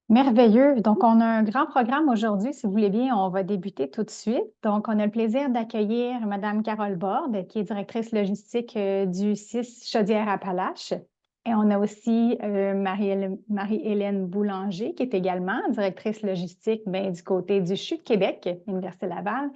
Merveilleux. Donc, on a un grand programme aujourd'hui. Si vous voulez bien, on va débuter tout de suite. Donc, on a le plaisir d'accueillir Madame Carole Borde, qui est directrice logistique du 6 Chaudière-Appalaches. Et on a aussi Marie-Hélène Boulanger, qui est également directrice logistique du côté du CHU de Québec, Université Laval.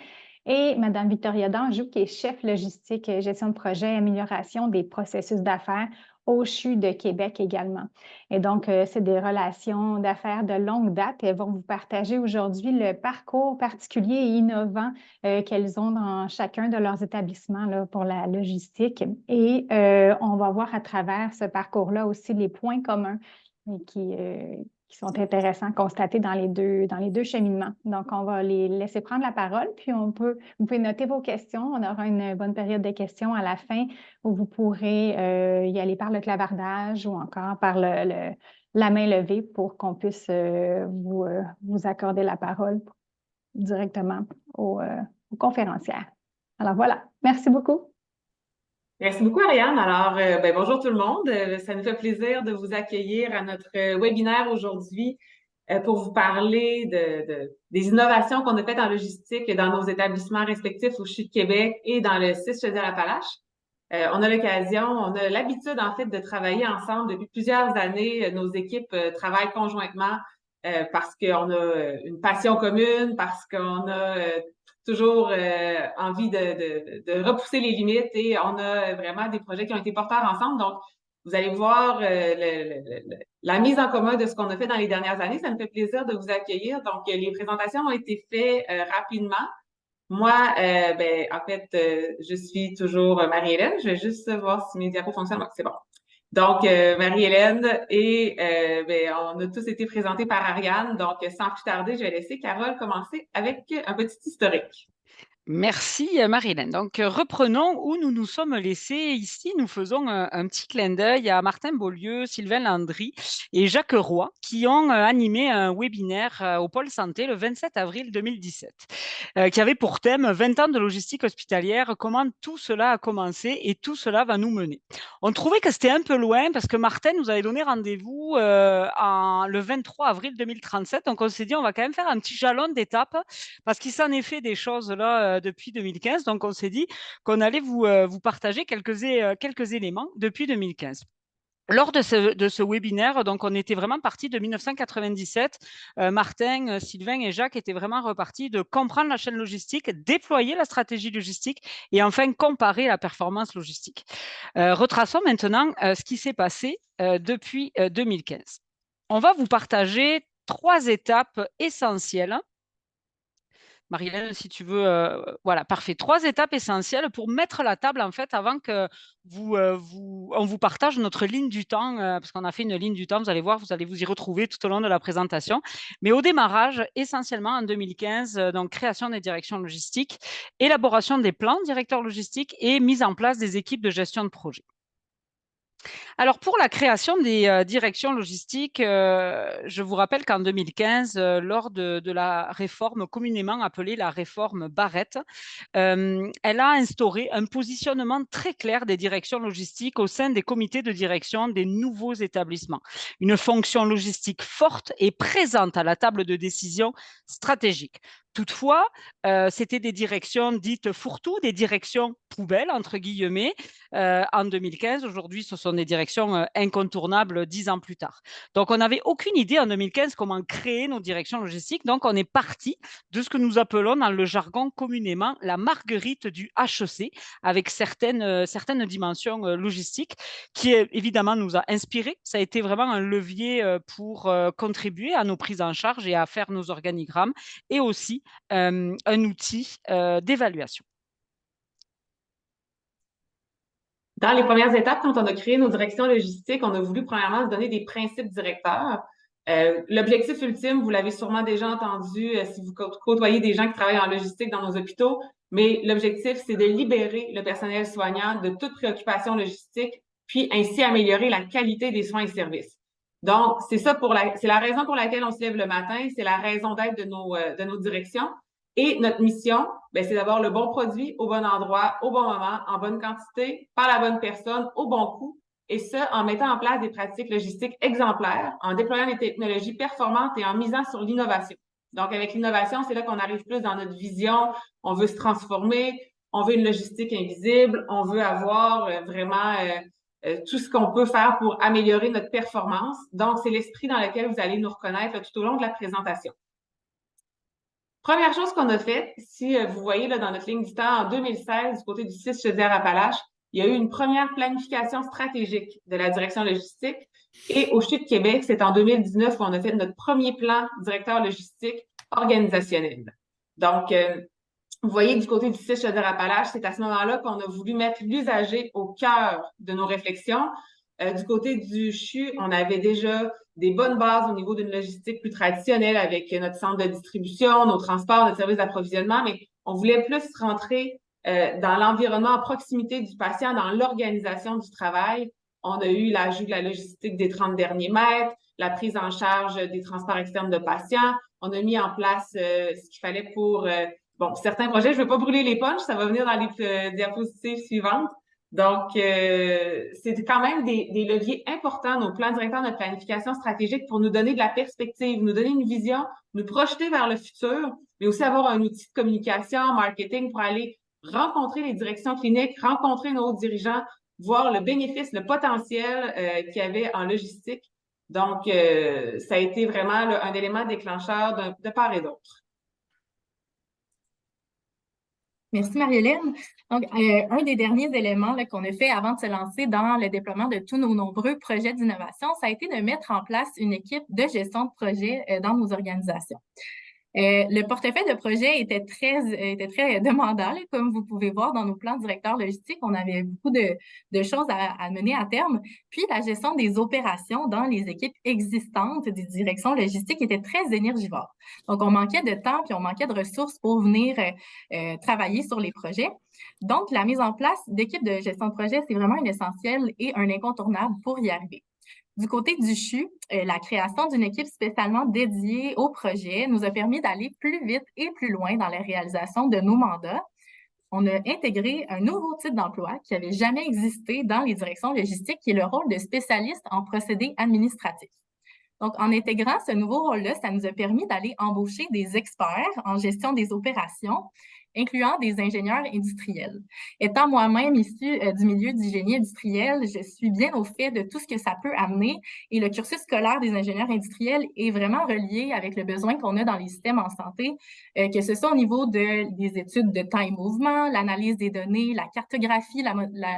Et Madame Victoria Danjou, qui est chef logistique, gestion de projet, amélioration des processus d'affaires au CHU de Québec également. Et donc, c'est des relations d'affaires de longue date. Elles vont vous partager aujourd'hui le parcours particulier et innovant qu'elles ont dans chacun de leurs établissements là, pour la logistique. Et on va voir à travers ce parcours-là aussi les points communs qui sont intéressants à constater dans les deux cheminements. Donc, on va les laisser prendre la parole, puis vous pouvez noter vos questions. On aura une bonne période de questions à la fin où vous pourrez y aller par le clavardage ou encore par la main levée pour qu'on puisse vous accorder la parole directement aux conférencières. Alors voilà, merci beaucoup. Merci beaucoup, Ariane. Alors, bonjour tout le monde. Ça nous fait plaisir de vous accueillir à notre webinaire aujourd'hui pour vous parler des innovations qu'on a faites en logistique dans nos établissements respectifs au CHU de Québec et dans le 6 Chaudière-Appalaches. On a l'habitude en fait de travailler ensemble depuis plusieurs années. Nos équipes travaillent conjointement parce qu'on a une passion commune, parce qu'on a toujours envie de repousser les limites et on a vraiment des projets qui ont été porteurs ensemble. Donc, vous allez voir la mise en commun de ce qu'on a fait dans les dernières années. Ça me fait plaisir de vous accueillir. Donc, les présentations ont été faites rapidement. Moi, en fait, je suis toujours Marie-Hélène. Je vais juste voir si mes diapos fonctionnent. Ouais, c'est bon. Donc, Marie-Hélène et on a tous été présentés par Ariane. Donc, sans plus tarder, je vais laisser Carole commencer avec un petit historique. Merci Marilyn. Donc reprenons où nous nous sommes laissés. Ici, nous faisons un petit clin d'œil à Martin Beaulieu, Sylvain Landry et Jacques Roy qui ont animé un webinaire au Pôle Santé le 27 avril 2017 qui avait pour thème 20 ans de logistique hospitalière, comment tout cela a commencé et tout cela va nous mener. On trouvait que c'était un peu loin parce que Martin nous avait donné rendez-vous le 23 avril 2037. Donc on s'est dit on va quand même faire un petit jalon d'étape parce qu'il s'en est fait des choses là depuis 2015. Donc, on s'est dit qu'on allait vous partager quelques éléments depuis 2015. Lors de ce webinaire, donc on était vraiment parti de 1997. Martin, Sylvain et Jacques étaient vraiment repartis de comprendre la chaîne logistique, déployer la stratégie logistique et enfin comparer la performance logistique. Retraçons maintenant ce qui s'est passé depuis 2015. On va vous partager 3 étapes essentielles. Marie-Hélène, si tu veux, voilà, parfait. 3 étapes essentielles pour mettre la table, en fait, avant que on vous partage notre ligne du temps, parce qu'on a fait une ligne du temps, vous allez voir, vous allez vous y retrouver tout au long de la présentation. Mais au démarrage, essentiellement en 2015, donc création des directions logistiques, élaboration des plans directeurs logistiques et mise en place des équipes de gestion de projet. Alors, pour la création des directions logistiques, je vous rappelle qu'en 2015, lors de la réforme communément appelée la réforme Barrette, elle a instauré un positionnement très clair des directions logistiques au sein des comités de direction des nouveaux établissements. Une fonction logistique forte et présente à la table de décision stratégique. Toutefois, c'était des directions dites fourre-tout, des directions poubelles, entre guillemets, en 2015. Aujourd'hui, ce sont des directions incontournables 10 ans plus tard. Donc, on n'avait aucune idée en 2015 comment créer nos directions logistiques. Donc, on est parti de ce que nous appelons dans le jargon communément la marguerite du HEC, avec certaines dimensions logistiques, qui évidemment nous a inspirés. Ça a été vraiment un levier pour contribuer à nos prises en charge et à faire nos organigrammes, et aussi un outil d'évaluation. Dans les premières étapes, quand on a créé nos directions logistiques, on a voulu premièrement se donner des principes directeurs. L'objectif ultime, vous l'avez sûrement déjà entendu si vous côtoyez des gens qui travaillent en logistique dans nos hôpitaux, mais l'objectif, c'est de libérer le personnel soignant de toute préoccupation logistique, puis ainsi améliorer la qualité des soins et services. Donc, c'est la raison pour laquelle on se lève le matin, c'est la raison d'être de nos directions. Et notre mission, c'est d'avoir le bon produit au bon endroit, au bon moment, en bonne quantité, par la bonne personne, au bon coût, et ce, en mettant en place des pratiques logistiques exemplaires, en déployant des technologies performantes et en misant sur l'innovation. Donc, avec l'innovation, c'est là qu'on arrive plus dans notre vision. On veut se transformer, on veut une logistique invisible, on veut avoir vraiment tout ce qu'on peut faire pour améliorer notre performance. Donc, c'est l'esprit dans lequel vous allez nous reconnaître tout au long de la présentation. Première chose qu'on a faite, si vous voyez là, dans notre ligne du temps, en 2016, du côté du 6 Chaudière-Appalaches, il y a eu une première planification stratégique de la direction logistique. Et au CHU de Québec, c'est en 2019 qu'on a fait notre premier plan directeur logistique organisationnel. Donc, vous voyez, du côté du 6 Chaudière-Appalaches, c'est à ce moment-là qu'on a voulu mettre l'usager au cœur de nos réflexions. Du côté du CHU, on avait déjà des bonnes bases au niveau d'une logistique plus traditionnelle avec notre centre de distribution, nos transports, notre service d'approvisionnement, mais on voulait plus rentrer dans l'environnement à proximité du patient, dans l'organisation du travail. On a eu l'ajout de la logistique des 30 derniers mètres, la prise en charge des transports externes de patients. On a mis en place ce qu'il fallait pour bon, certains projets. Je ne veux pas brûler les punchs, ça va venir dans les diapositives suivantes. Donc, c'est quand même des leviers importants, nos plans directeurs, notre planification stratégique pour nous donner de la perspective, nous donner une vision, nous projeter vers le futur, mais aussi avoir un outil de communication, marketing pour aller rencontrer les directions cliniques, rencontrer nos hauts dirigeants, voir le bénéfice, le potentiel qu'il y avait en logistique. Donc, ça a été vraiment là, un élément déclencheur de part et d'autre. Merci Marie-Hélène. Donc, un des derniers éléments qu'on a fait avant de se lancer dans le déploiement de tous nos nombreux projets d'innovation, ça a été de mettre en place une équipe de gestion de projet dans nos organisations. Le portefeuille de projet était très demandant, là, comme vous pouvez voir dans nos plans directeurs logistiques. On avait beaucoup de choses à mener à terme. Puis, la gestion des opérations dans les équipes existantes des directions logistiques était très énergivore. Donc, on manquait de temps puis on manquait de ressources pour venir travailler sur les projets. Donc, la mise en place d'équipes de gestion de projet, c'est vraiment un essentiel et un incontournable pour y arriver. Du côté du CHU, la création d'une équipe spécialement dédiée au projet nous a permis d'aller plus vite et plus loin dans la réalisation de nos mandats. On a intégré un nouveau type d'emploi qui n'avait jamais existé dans les directions logistiques, qui est le rôle de spécialiste en procédés administratifs. Donc, en intégrant ce nouveau rôle-là, ça nous a permis d'aller embaucher des experts en gestion des opérations, incluant des ingénieurs industriels. Étant moi-même issue du milieu du génie industriel, je suis bien au fait de tout ce que ça peut amener et le cursus scolaire des ingénieurs industriels est vraiment relié avec le besoin qu'on a dans les systèmes en santé, que ce soit au niveau des études de temps et mouvement, l'analyse des données, la cartographie,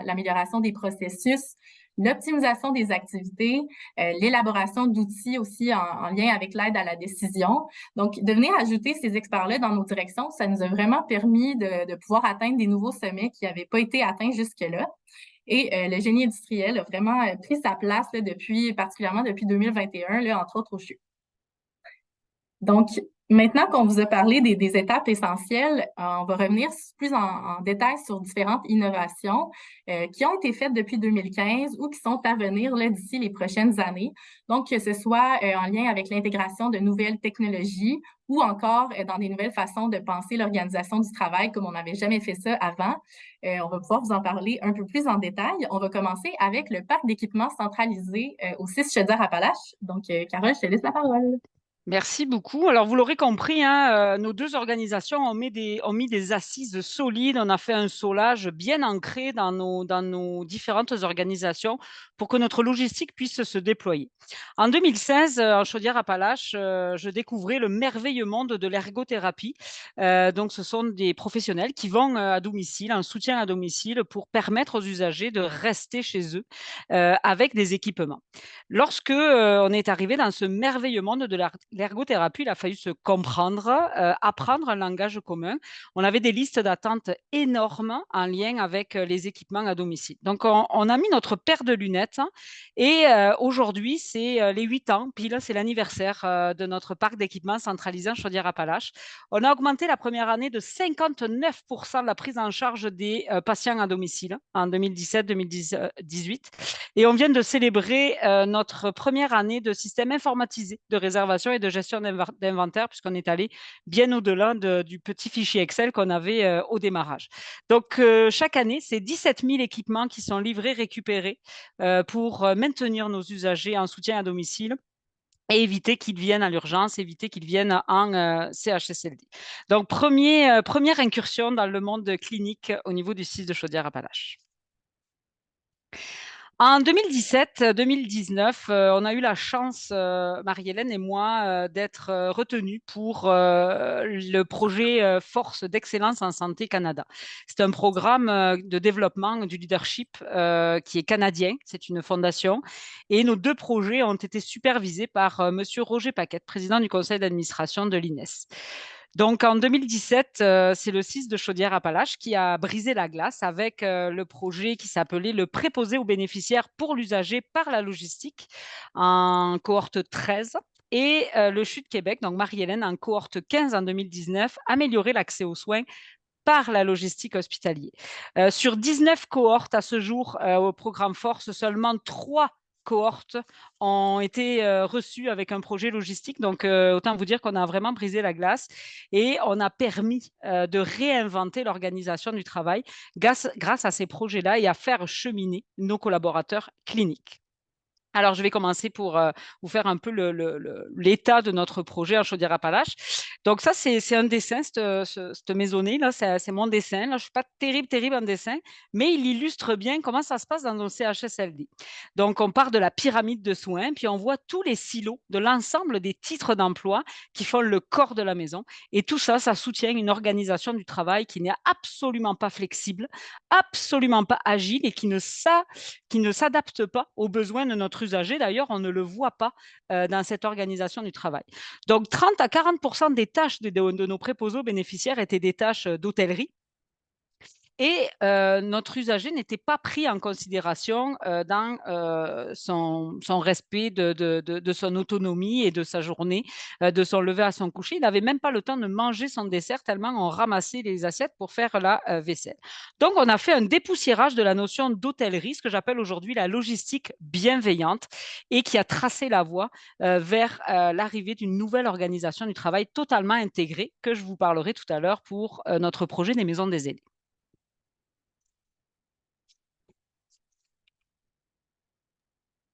l'amélioration des processus, l'optimisation des activités, l'élaboration d'outils aussi en lien avec l'aide à la décision. Donc, de venir ajouter ces experts-là dans nos directions, ça nous a vraiment permis de pouvoir atteindre des nouveaux sommets qui n'avaient pas été atteints jusque-là. Et le génie industriel a vraiment pris sa place là, particulièrement depuis 2021, là, entre autres au CHU. Donc, maintenant qu'on vous a parlé des étapes essentielles, on va revenir plus en détail sur différentes innovations qui ont été faites depuis 2015 ou qui sont à venir d'ici les prochaines années. Donc, que ce soit en lien avec l'intégration de nouvelles technologies ou encore dans des nouvelles façons de penser l'organisation du travail comme on n'avait jamais fait ça avant. On va pouvoir vous en parler un peu plus en détail. On va commencer avec le parc d'équipements centralisé au 6 Chaudière-Appalaches. Donc, Carole, je te laisse la parole. Merci beaucoup. Alors, vous l'aurez compris, hein, nos deux organisations ont mis des assises solides. On a fait un solage bien ancré dans nos différentes organisations pour que notre logistique puisse se déployer. En 2016, en Chaudière-Appalaches, je découvrais le merveilleux monde de l'ergothérapie. Donc, ce sont des professionnels qui vont à domicile, en soutien à domicile, pour permettre aux usagers de rester chez eux avec des équipements. Lorsque on est arrivé dans ce merveilleux monde de l'ergothérapie, il a fallu se comprendre, apprendre un langage commun. On avait des listes d'attente énormes en lien avec les équipements à domicile. Donc, on a mis notre paire de lunettes et aujourd'hui, c'est les 8 ans, pile, c'est l'anniversaire de notre parc d'équipements centralisé en Chaudière-Appalaches. On a augmenté la première année de 59% la prise en charge des patients à domicile en 2017-2018. Et on vient de célébrer notre première année de système informatisé de réservation et de gestion d'inventaire, puisqu'on est allé bien au-delà du petit fichier Excel qu'on avait au démarrage. Donc, chaque année, c'est 17 000 équipements qui sont livrés, récupérés pour maintenir nos usagers en soutien à domicile et éviter qu'ils viennent à l'urgence, éviter qu'ils viennent en CHSLD. Donc, première incursion dans le monde clinique au niveau du CIS de Chaudière-Appalaches. En 2017-2019, on a eu la chance, Marie-Hélène et moi, d'être retenus pour le projet Force d'excellence en santé Canada. C'est un programme de développement du leadership qui est canadien, c'est une fondation, et nos 2 projets ont été supervisés par Monsieur Roger Paquette, président du conseil d'administration de l'INES. Donc, en 2017, c'est le CIS de Chaudière-Appalaches qui a brisé la glace avec le projet qui s'appelait le préposé aux bénéficiaires pour l'usager par la logistique en cohorte 13 et le CHU de Québec, donc Marie-Hélène, en cohorte 15 en 2019, améliorer l'accès aux soins par la logistique hospitalière. Sur 19 cohortes à ce jour au programme Force, seulement 3 cohortes ont été reçues avec un projet logistique. Donc, autant vous dire qu'on a vraiment brisé la glace et on a permis de réinventer l'organisation du travail grâce à ces projets-là et à faire cheminer nos collaborateurs cliniques. Alors, je vais commencer pour vous faire un peu l'état de notre projet en Chaudière-Appalaches. Donc, ça, c'est un dessin, cette maisonnée, là, c'est mon dessin. Là, je ne suis pas terrible en dessin, mais il illustre bien comment ça se passe dans nos CHSLD. Donc, on part de la pyramide de soins, puis on voit tous les silos de l'ensemble des titres d'emploi qui font le corps de la maison. Et tout ça, ça soutient une organisation du travail qui n'est absolument pas flexible, absolument pas agile et qui ne s'adapte pas aux besoins de notre usager. D'ailleurs, on ne le voit pas dans cette organisation du travail. Donc, 30 à 40% des tâches de nos préposés bénéficiaires étaient des tâches d'hôtellerie. Et notre usager n'était pas pris en considération dans son respect de son autonomie et de sa journée, de son lever à son coucher. Il n'avait même pas le temps de manger son dessert tellement on ramassait les assiettes pour faire la vaisselle. Donc, on a fait un dépoussiérage de la notion d'hôtellerie, ce que j'appelle aujourd'hui la logistique bienveillante, et qui a tracé la voie vers l'arrivée d'une nouvelle organisation du travail totalement intégrée, que je vous parlerai tout à l'heure pour notre projet des maisons des aînés.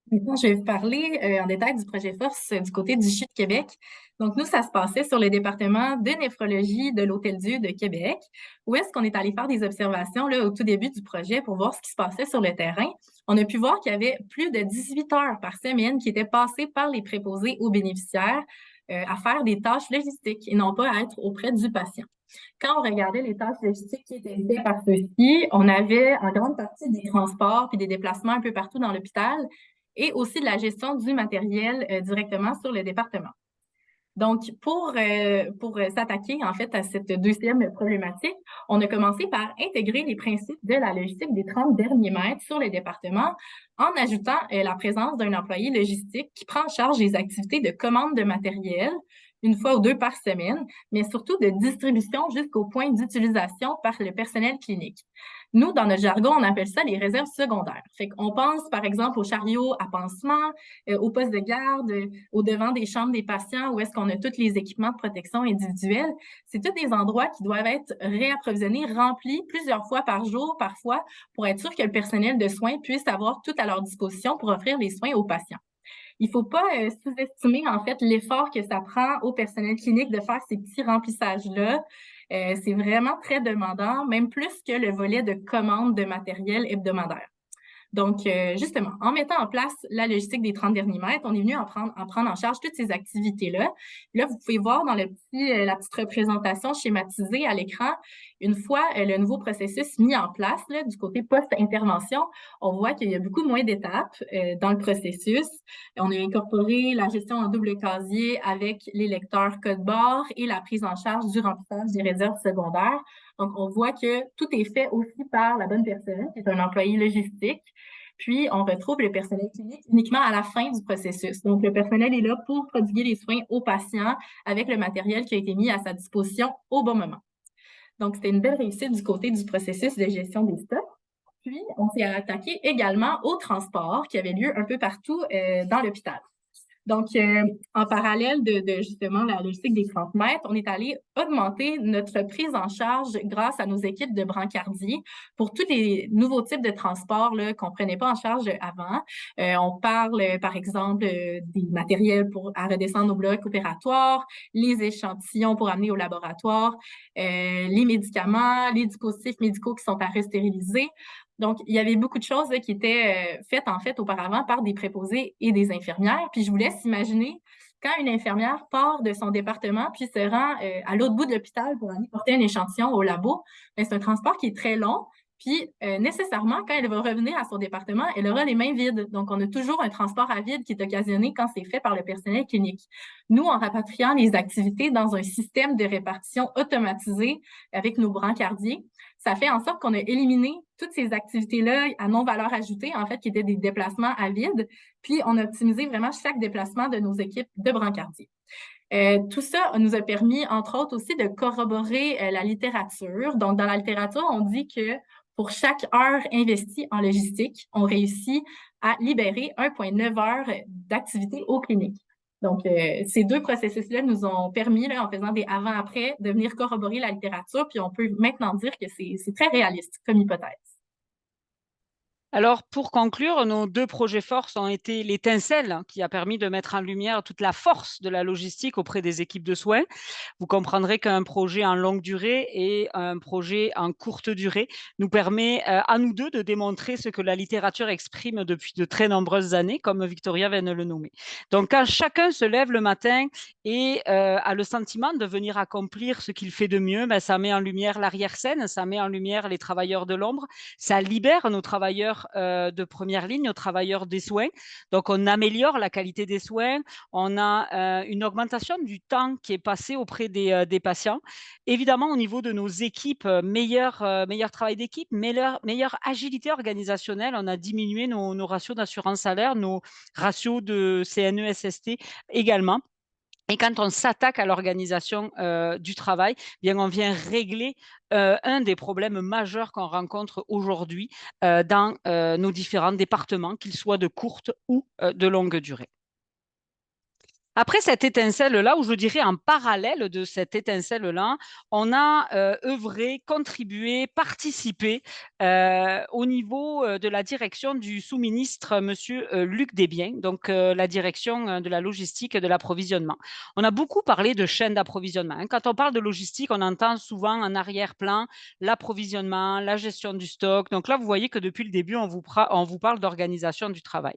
Maintenant, je vais vous parler en détail du projet Force du côté du CHU de Québec. Donc, nous, ça se passait sur le département de néphrologie de l'Hôtel-Dieu de Québec, où est-ce qu'on est allé faire des observations là, au tout début du projet pour voir ce qui se passait sur le terrain. On a pu voir qu'il y avait plus de 18 heures par semaine qui étaient passées par les préposés aux bénéficiaires à faire des tâches logistiques et non pas à être auprès du patient. Quand on regardait les tâches logistiques qui étaient faites par ceux-ci, on avait en grande partie des transports puis des déplacements un peu partout dans l'hôpital, et aussi de la gestion du matériel directement sur le département. Donc, pour s'attaquer en fait à cette deuxième problématique, on a commencé par intégrer les principes de la logistique des 30 derniers mètres sur le département en ajoutant la présence d'un employé logistique qui prend en charge les activités de commande de matériel, 1 fois ou 2 par semaine, mais surtout de distribution jusqu'au point d'utilisation par le personnel clinique. Nous, dans notre jargon, on appelle ça les réserves secondaires. Fait qu'on pense, par exemple, aux chariots à pansement, aux postes de garde, au devant des chambres des patients, où est-ce qu'on a tous les équipements de protection individuelle. C'est tous des endroits qui doivent être réapprovisionnés, remplis plusieurs fois par jour, parfois, pour être sûr que le personnel de soins puisse avoir tout à leur disposition pour offrir les soins aux patients. Il ne faut pas sous-estimer, en fait, l'effort que ça prend au personnel clinique de faire ces petits remplissages-là. C'est vraiment très demandant, même plus que le volet de commande de matériel hebdomadaire. Donc, justement, en mettant en place la logistique des 30 derniers mètres, on est venu en prendre en charge toutes ces activités-là. Là, vous pouvez voir dans la petite représentation schématisée à l'écran, une fois le nouveau processus mis en place, là, du côté post-intervention, on voit qu'il y a beaucoup moins d'étapes dans le processus. On a incorporé la gestion en double casier avec les lecteurs code-barre et la prise en charge du remplissage des réserves secondaires. Donc, on voit que tout est fait aussi par la bonne personne, qui est un employé logistique. Puis, on retrouve le personnel clinique uniquement à la fin du processus. Donc, le personnel est là pour prodiguer les soins aux patients avec le matériel qui a été mis à sa disposition au bon moment. Donc, c'était une belle réussite du côté du processus de gestion des stocks. Puis, on s'est attaqué également au transport qui avait lieu un peu partout dans l'hôpital. Donc, en parallèle de justement la logistique des 30 mètres, on est allé augmenter notre prise en charge grâce à nos équipes de brancardiers pour tous les nouveaux types de transports qu'on ne prenait pas en charge avant. On parle, par exemple, des matériels à redescendre au bloc opératoire, les échantillons pour amener au laboratoire, les médicaments, les dispositifs médicaux qui sont à restériliser. Donc, il y avait beaucoup de choses qui étaient faites, en fait, auparavant par des préposés et des infirmières. Puis, je vous laisse imaginer quand une infirmière part de son département puis se rend à l'autre bout de l'hôpital pour aller porter un échantillon au labo, c'est un transport qui est très long. Puis, nécessairement, quand elle va revenir à son département, elle aura les mains vides. Donc, on a toujours un transport à vide qui est occasionné quand c'est fait par le personnel clinique. Nous, en rapatriant les activités dans un système de répartition automatisé avec nos brancardiers, ça fait en sorte qu'on a éliminé toutes ces activités-là à non-valeur ajoutée, en fait, qui étaient des déplacements à vide, puis on a optimisé vraiment chaque déplacement de nos équipes de brancardiers. Tout ça nous a permis, entre autres, aussi de corroborer la littérature. Donc, dans la littérature, on dit que pour chaque heure investie en logistique, on réussit à libérer 1,9 heures d'activité aux cliniques. Donc, ces deux processus-là nous ont permis, en faisant des avant-après, de venir corroborer la littérature, puis on peut maintenant dire que c'est très réaliste comme hypothèse. Alors, pour conclure, nos deux projets forces ont été l'étincelle qui a permis de mettre en lumière toute la force de la logistique auprès des équipes de soins. Vous comprendrez qu'un projet en longue durée et un projet en courte durée nous permet à nous deux de démontrer ce que la littérature exprime depuis de très nombreuses années, comme Victoria vient de le nommer. Donc, quand chacun se lève le matin et a le sentiment de venir accomplir ce qu'il fait de mieux, ça met en lumière l'arrière-scène, ça met en lumière les travailleurs de l'ombre, ça libère nos travailleurs de première ligne, aux travailleurs des soins. Donc, on améliore la qualité des soins. On a une augmentation du temps qui est passé auprès des patients. Évidemment, au niveau de nos équipes, meilleur travail d'équipe, meilleure agilité organisationnelle. On a diminué nos ratios d'assurance salaire, nos ratios de CNE-SST également. Et quand on s'attaque à l'organisation du travail, bien, on vient régler un des problèmes majeurs qu'on rencontre aujourd'hui dans nos différents départements, qu'ils soient de courte ou de longue durée. Après cette étincelle-là, ou je dirais en parallèle de cette étincelle-là, on a œuvré, contribué, participé au niveau de la direction du sous-ministre, monsieur Luc Desbiens, donc la direction de la logistique et de l'approvisionnement. On a beaucoup parlé de chaîne d'approvisionnement. Quand on parle de logistique, on entend souvent en arrière-plan l'approvisionnement, la gestion du stock. Donc là, vous voyez que depuis le début, on vous parle d'organisation du travail.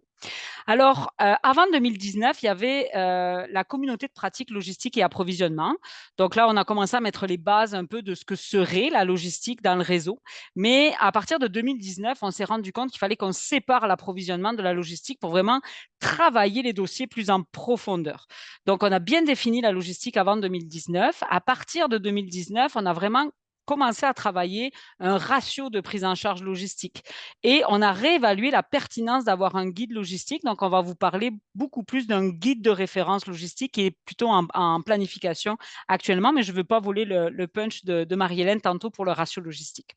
Alors, avant 2019, il y avait la communauté de pratique logistique et approvisionnement. Donc là, on a commencé à mettre les bases un peu de ce que serait la logistique dans le réseau. Mais à partir de 2019, on s'est rendu compte qu'il fallait qu'on sépare l'approvisionnement de la logistique pour vraiment travailler les dossiers plus en profondeur. Donc, on a bien défini la logistique avant 2019. À partir de 2019, on a vraiment commencé à travailler un ratio de prise en charge logistique. Et on a réévalué la pertinence d'avoir un guide logistique. Donc, on va vous parler beaucoup plus d'un guide de référence logistique qui est plutôt en planification actuellement, mais je ne veux pas voler le punch de Marie-Hélène tantôt pour le ratio logistique.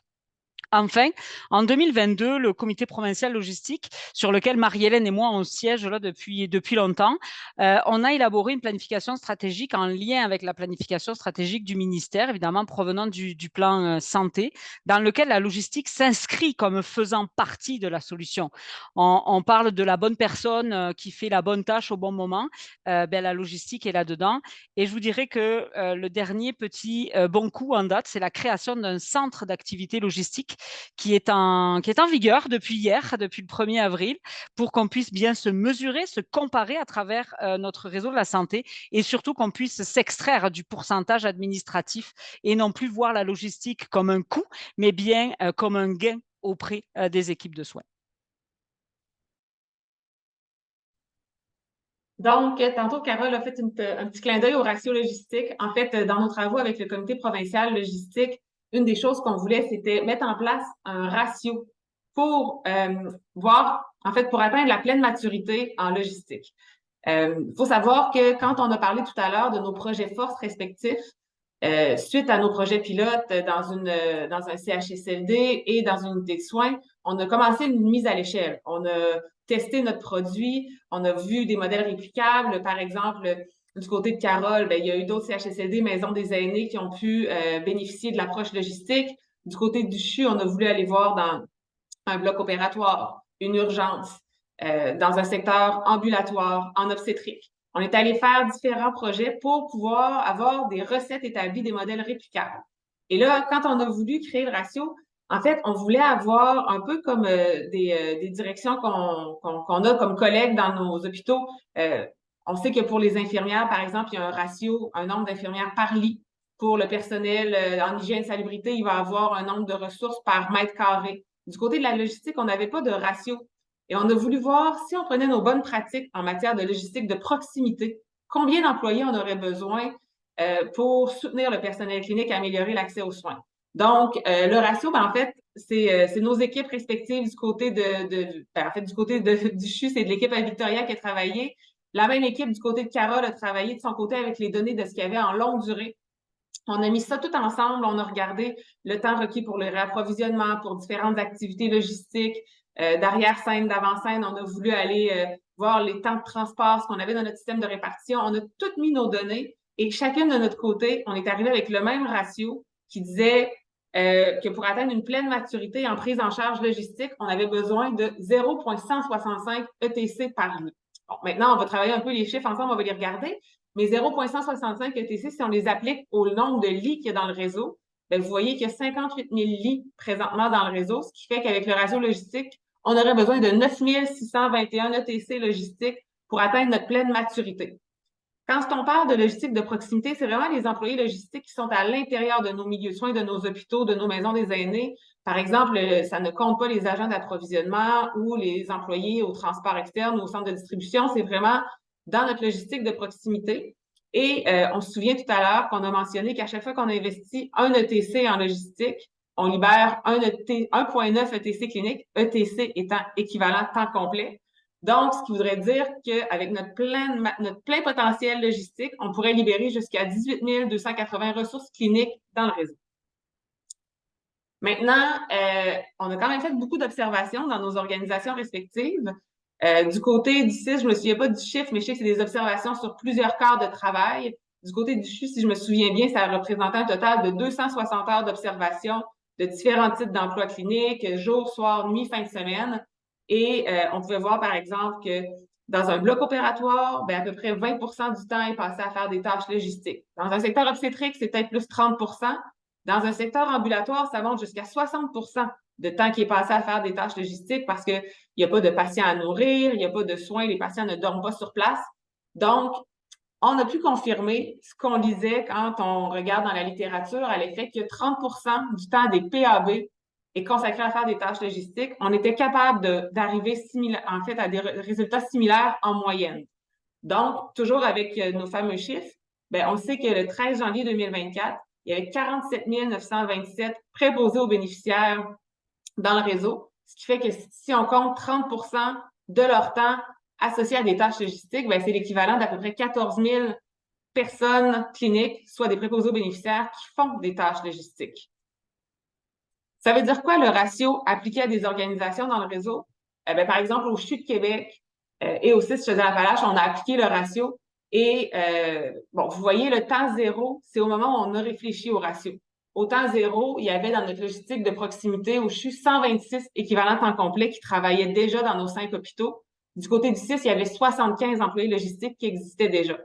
Enfin, en 2022, le comité provincial logistique, sur lequel Marie-Hélène et moi, on siège là depuis longtemps, on a élaboré une planification stratégique en lien avec la planification stratégique du ministère, évidemment provenant du plan santé, dans lequel la logistique s'inscrit comme faisant partie de la solution. On parle de la bonne personne qui fait la bonne tâche au bon moment. La logistique est là-dedans. Et je vous dirais que le dernier petit bon coup en date, c'est la création d'un centre d'activité logistique qui est en vigueur depuis hier, depuis le 1er avril, pour qu'on puisse bien se mesurer, se comparer à travers notre réseau de la santé et surtout qu'on puisse s'extraire du pourcentage administratif et non plus voir la logistique comme un coût, mais bien comme un gain auprès des équipes de soins. Donc, tantôt, Carole a fait un petit clin d'œil au ratio logistique. En fait, dans nos travaux avec le comité provincial logistique, une des choses qu'on voulait, c'était mettre en place un ratio pour voir, en fait, pour atteindre la pleine maturité en logistique. Il faut savoir que quand on a parlé tout à l'heure de nos projets forces respectifs, Suite à nos projets pilotes dans un CHSLD et dans une unité de soins, on a commencé une mise à l'échelle. On a testé notre produit, on a vu des modèles réplicables. Par exemple, du côté de Carole, il y a eu d'autres CHSLD, maisons des aînés, qui ont pu bénéficier de l'approche logistique. Du côté du CHU, on a voulu aller voir dans un bloc opératoire, une urgence, dans un secteur ambulatoire, en obstétrique. On est allé faire différents projets pour pouvoir avoir des recettes établies, des modèles réplicables. Et là, quand on a voulu créer le ratio, en fait, on voulait avoir un peu comme des directions qu'on a comme collègues dans nos hôpitaux. On sait que pour les infirmières, par exemple, il y a un ratio, un nombre d'infirmières par lit. Pour le personnel en hygiène et salubrité, il va avoir un nombre de ressources par mètre carré. Du côté de la logistique, on n'avait pas de ratio. Et on a voulu voir si on prenait nos bonnes pratiques en matière de logistique de proximité, combien d'employés on aurait besoin pour soutenir le personnel clinique et améliorer l'accès aux soins. Donc, le ratio, en fait, c'est nos équipes respectives du côté du côté du CHU, c'est de l'équipe à Victoria qui a travaillé. La même équipe du côté de Carole a travaillé de son côté avec les données de ce qu'il y avait en longue durée. On a mis ça tout ensemble, on a regardé le temps requis pour le réapprovisionnement, pour différentes activités logistiques, d'arrière-scène, d'avant-scène. On a voulu aller voir les temps de transport, ce qu'on avait dans notre système de répartition. On a toutes mis nos données et chacune de notre côté, on est arrivé avec le même ratio qui disait que pour atteindre une pleine maturité en prise en charge logistique, on avait besoin de 0,165 ETC par lit. Bon, maintenant, on va travailler un peu les chiffres ensemble, on va les regarder. Mais 0,165 ETC, si on les applique au nombre de lits qu'il y a dans le réseau, bien, vous voyez qu'il y a 58 000 lits présentement dans le réseau, ce qui fait qu'avec le ratio logistique, on aurait besoin de 9 621 ETC logistiques pour atteindre notre pleine maturité. Quand on parle de logistique de proximité, c'est vraiment les employés logistiques qui sont à l'intérieur de nos milieux de soins, de nos hôpitaux, de nos maisons des aînés. Par exemple, ça ne compte pas les agents d'approvisionnement ou les employés au transport externe ou au centre de distribution. C'est vraiment dans notre logistique de proximité. Et on se souvient tout à l'heure qu'on a mentionné qu'à chaque fois qu'on investit un ETC en logistique, on libère 1,9 ETC clinique, ETC étant équivalent temps complet. Donc, ce qui voudrait dire qu'avec notre plein potentiel logistique, on pourrait libérer jusqu'à 18 280 ressources cliniques dans le réseau. Maintenant, on a quand même fait beaucoup d'observations dans nos organisations respectives. Du côté du CIS, je ne me souviens pas du chiffre, mais je sais que c'est des observations sur plusieurs quarts de travail. Du côté du CHU, si je me souviens bien, ça représentait un total de 260 heures d'observation de différents types d'emplois cliniques, jour, soir, nuit, fin de semaine. Et on pouvait voir, par exemple, que dans un bloc opératoire, à peu près 20 du temps est passé à faire des tâches logistiques. Dans un secteur obstétrique, c'est peut-être plus 30 Dans un secteur ambulatoire, ça monte jusqu'à 60 de temps qui est passé à faire des tâches logistiques parce qu'il n'y a pas de patients à nourrir, il n'y a pas de soins, les patients ne dorment pas sur place. Donc, on a pu confirmer ce qu'on lisait quand on regarde dans la littérature à l'effet que 30 du temps des PAB est consacré à faire des tâches logistiques. On était capable d'arriver en fait à des résultats similaires en moyenne. Donc, toujours avec nos fameux chiffres, on sait que le 13 janvier 2024, il y avait 47 927 préposés aux bénéficiaires dans le réseau, ce qui fait que si on compte 30 de leur temps associé à des tâches logistiques, c'est l'équivalent d'à peu près 14 000 personnes cliniques, soit des préposés aux bénéficiaires, qui font des tâches logistiques. Ça veut dire quoi le ratio appliqué à des organisations dans le réseau? Par exemple, au CHU de Québec et au CIS Chaudière-Appalaches, on a appliqué le ratio et vous voyez, le temps zéro, c'est au moment où on a réfléchi au ratio. Au temps zéro, il y avait dans notre logistique de proximité au CHU 126 équivalents temps complet qui travaillaient déjà dans nos 5 hôpitaux. Du côté du CIS, il y avait 75 employés logistiques qui existaient déjà.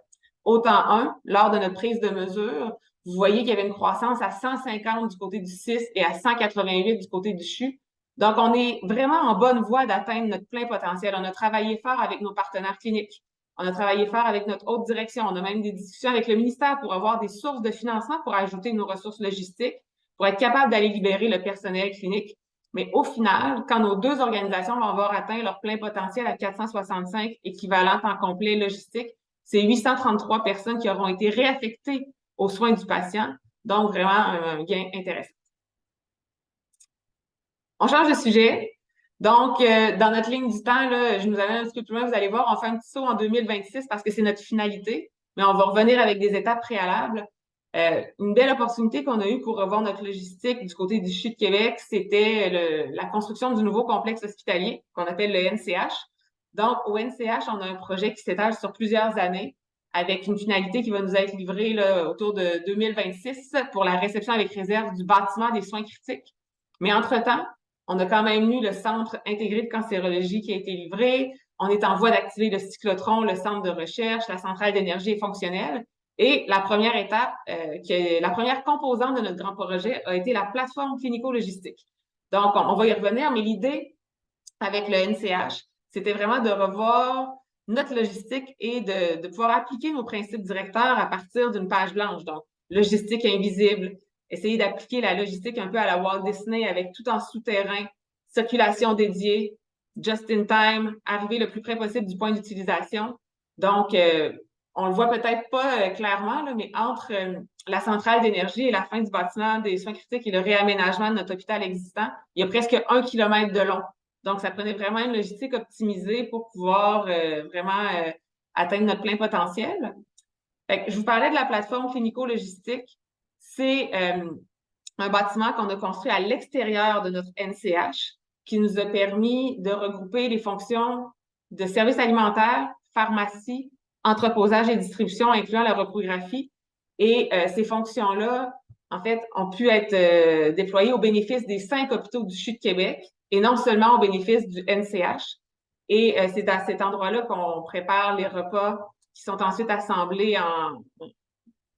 Au temps 1, lors de notre prise de mesure, vous voyez qu'il y avait une croissance à 150 du côté du CIS et à 188 du côté du CHU. Donc, on est vraiment en bonne voie d'atteindre notre plein potentiel. On a travaillé fort avec nos partenaires cliniques. On a travaillé fort avec notre haute direction. On a même des discussions avec le ministère pour avoir des sources de financement pour ajouter nos ressources logistiques, pour être capable d'aller libérer le personnel clinique. Mais au final, quand nos deux organisations vont avoir atteint leur plein potentiel à 465 équivalents temps complet logistique, c'est 833 personnes qui auront été réaffectées aux soins du patient. Donc, vraiment un gain intéressant. On change de sujet. Donc, dans notre ligne du temps, là, je nous amène un petit peu plus loin, vous allez voir, on fait un petit saut en 2026 parce que c'est notre finalité, mais on va revenir avec des étapes préalables. Une belle opportunité qu'on a eue pour revoir notre logistique du côté du CHU de Québec, c'était la construction du nouveau complexe hospitalier qu'on appelle le NCH. Donc, au NCH, on a un projet qui s'étale sur plusieurs années avec une finalité qui va nous être livrée là, autour de 2026 pour la réception avec réserve du bâtiment des soins critiques. Mais entre-temps, on a quand même eu le Centre intégré de cancérologie qui a été livré. On est en voie d'activer le cyclotron, le centre de recherche, la centrale d'énergie est fonctionnelle. Et la première étape, la première composante de notre grand projet a été la plateforme clinico-logistique. Donc, on va y revenir, mais l'idée avec le NCH, c'était vraiment de revoir notre logistique et de pouvoir appliquer nos principes directeurs à partir d'une page blanche. Donc, logistique invisible, essayer d'appliquer la logistique un peu à la Walt Disney avec tout en souterrain, circulation dédiée, just in time, arriver le plus près possible du point d'utilisation. Donc, on le voit peut-être pas clairement, là, mais entre la centrale d'énergie et la fin du bâtiment des soins critiques et le réaménagement de notre hôpital existant, il y a presque 1 kilomètre de long. Donc, ça prenait vraiment une logistique optimisée pour pouvoir vraiment atteindre notre plein potentiel. Fait que je vous parlais de la plateforme clinico-logistique. C'est un bâtiment qu'on a construit à l'extérieur de notre NCH qui nous a permis de regrouper les fonctions de services alimentaires, pharmacie, entreposage et distribution, incluant la reprographie. Et ces fonctions-là, en fait, ont pu être déployées au bénéfice des 5 hôpitaux du CHU de Québec et non seulement au bénéfice du NCH. Et c'est à cet endroit-là qu'on prépare les repas qui sont ensuite assemblés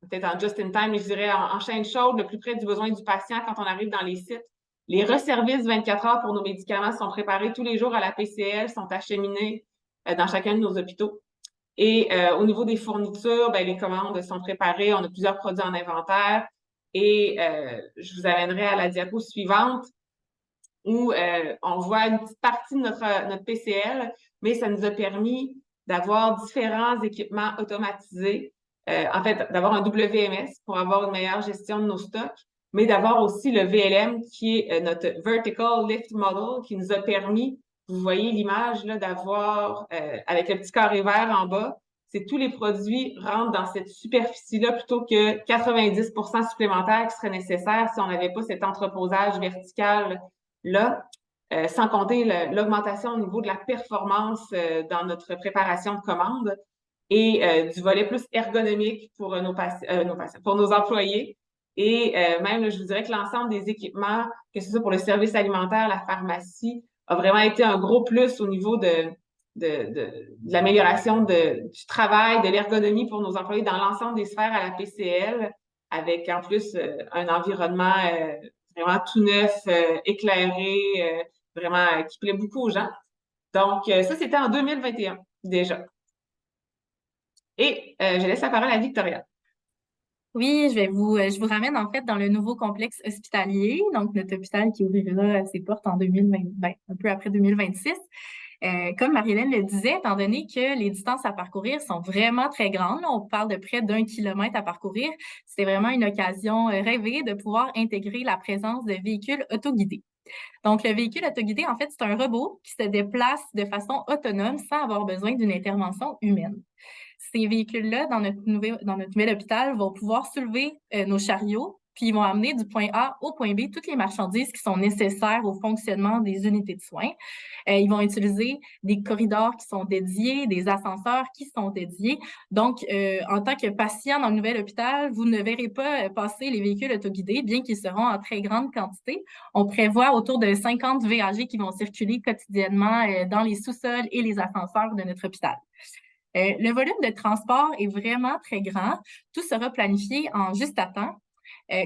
peut-être en just-in-time, je dirais en chaîne chaude, le plus près du besoin du patient quand on arrive dans les sites. Les resservices 24 heures pour nos médicaments sont préparés tous les jours à la PCL, sont acheminés dans chacun de nos hôpitaux. Et au niveau des fournitures, ben, les commandes sont préparées. On a plusieurs produits en inventaire. Et je vous amènerai à la diapo suivante où on voit une petite partie de notre PCL, mais ça nous a permis d'avoir différents équipements automatisés. En fait, d'avoir un WMS pour avoir une meilleure gestion de nos stocks, mais d'avoir aussi le VLM qui est notre Vertical Lift Model qui nous a permis, vous voyez l'image là, d'avoir avec le petit carré vert en bas, c'est tous les produits rentrent dans cette superficie-là plutôt que 90% supplémentaires qui seraient nécessaires si on n'avait pas cet entreposage vertical-là, sans compter l'augmentation au niveau de la performance dans notre préparation de commandes et du volet plus ergonomique pour pour nos employés. Et même, je vous dirais que l'ensemble des équipements, que ce soit pour le service alimentaire, la pharmacie, a vraiment été un gros plus au niveau de l'amélioration du travail, de l'ergonomie pour nos employés dans l'ensemble des sphères à la PCL, avec en plus un environnement vraiment tout neuf, éclairé, vraiment qui plaît beaucoup aux gens. Donc, ça, c'était en 2021 déjà. Et je laisse la parole à Victoria. Oui, je vous ramène en fait dans le nouveau complexe hospitalier, donc notre hôpital qui ouvrira ses portes en 2020, un peu après 2026. Comme Marie-Hélène le disait, étant donné que les distances à parcourir sont vraiment très grandes, là, on parle de près d'1 kilomètre à parcourir, c'est vraiment une occasion rêvée de pouvoir intégrer la présence de véhicules autoguidés. Donc, le véhicule autoguidé, en fait, c'est un robot qui se déplace de façon autonome sans avoir besoin d'une intervention humaine. Ces véhicules-là, dans notre nouvel hôpital, vont pouvoir soulever nos chariots, puis ils vont amener du point A au point B toutes les marchandises qui sont nécessaires au fonctionnement des unités de soins. Ils vont utiliser des corridors qui sont dédiés, des ascenseurs qui sont dédiés. Donc, en tant que patient dans le nouvel hôpital, vous ne verrez pas passer les véhicules autoguidés, bien qu'ils seront en très grande quantité. On prévoit autour de 50 VAG qui vont circuler quotidiennement dans les sous-sols et les ascenseurs de notre hôpital. Le volume de transport est vraiment très grand. Tout sera planifié en juste à temps.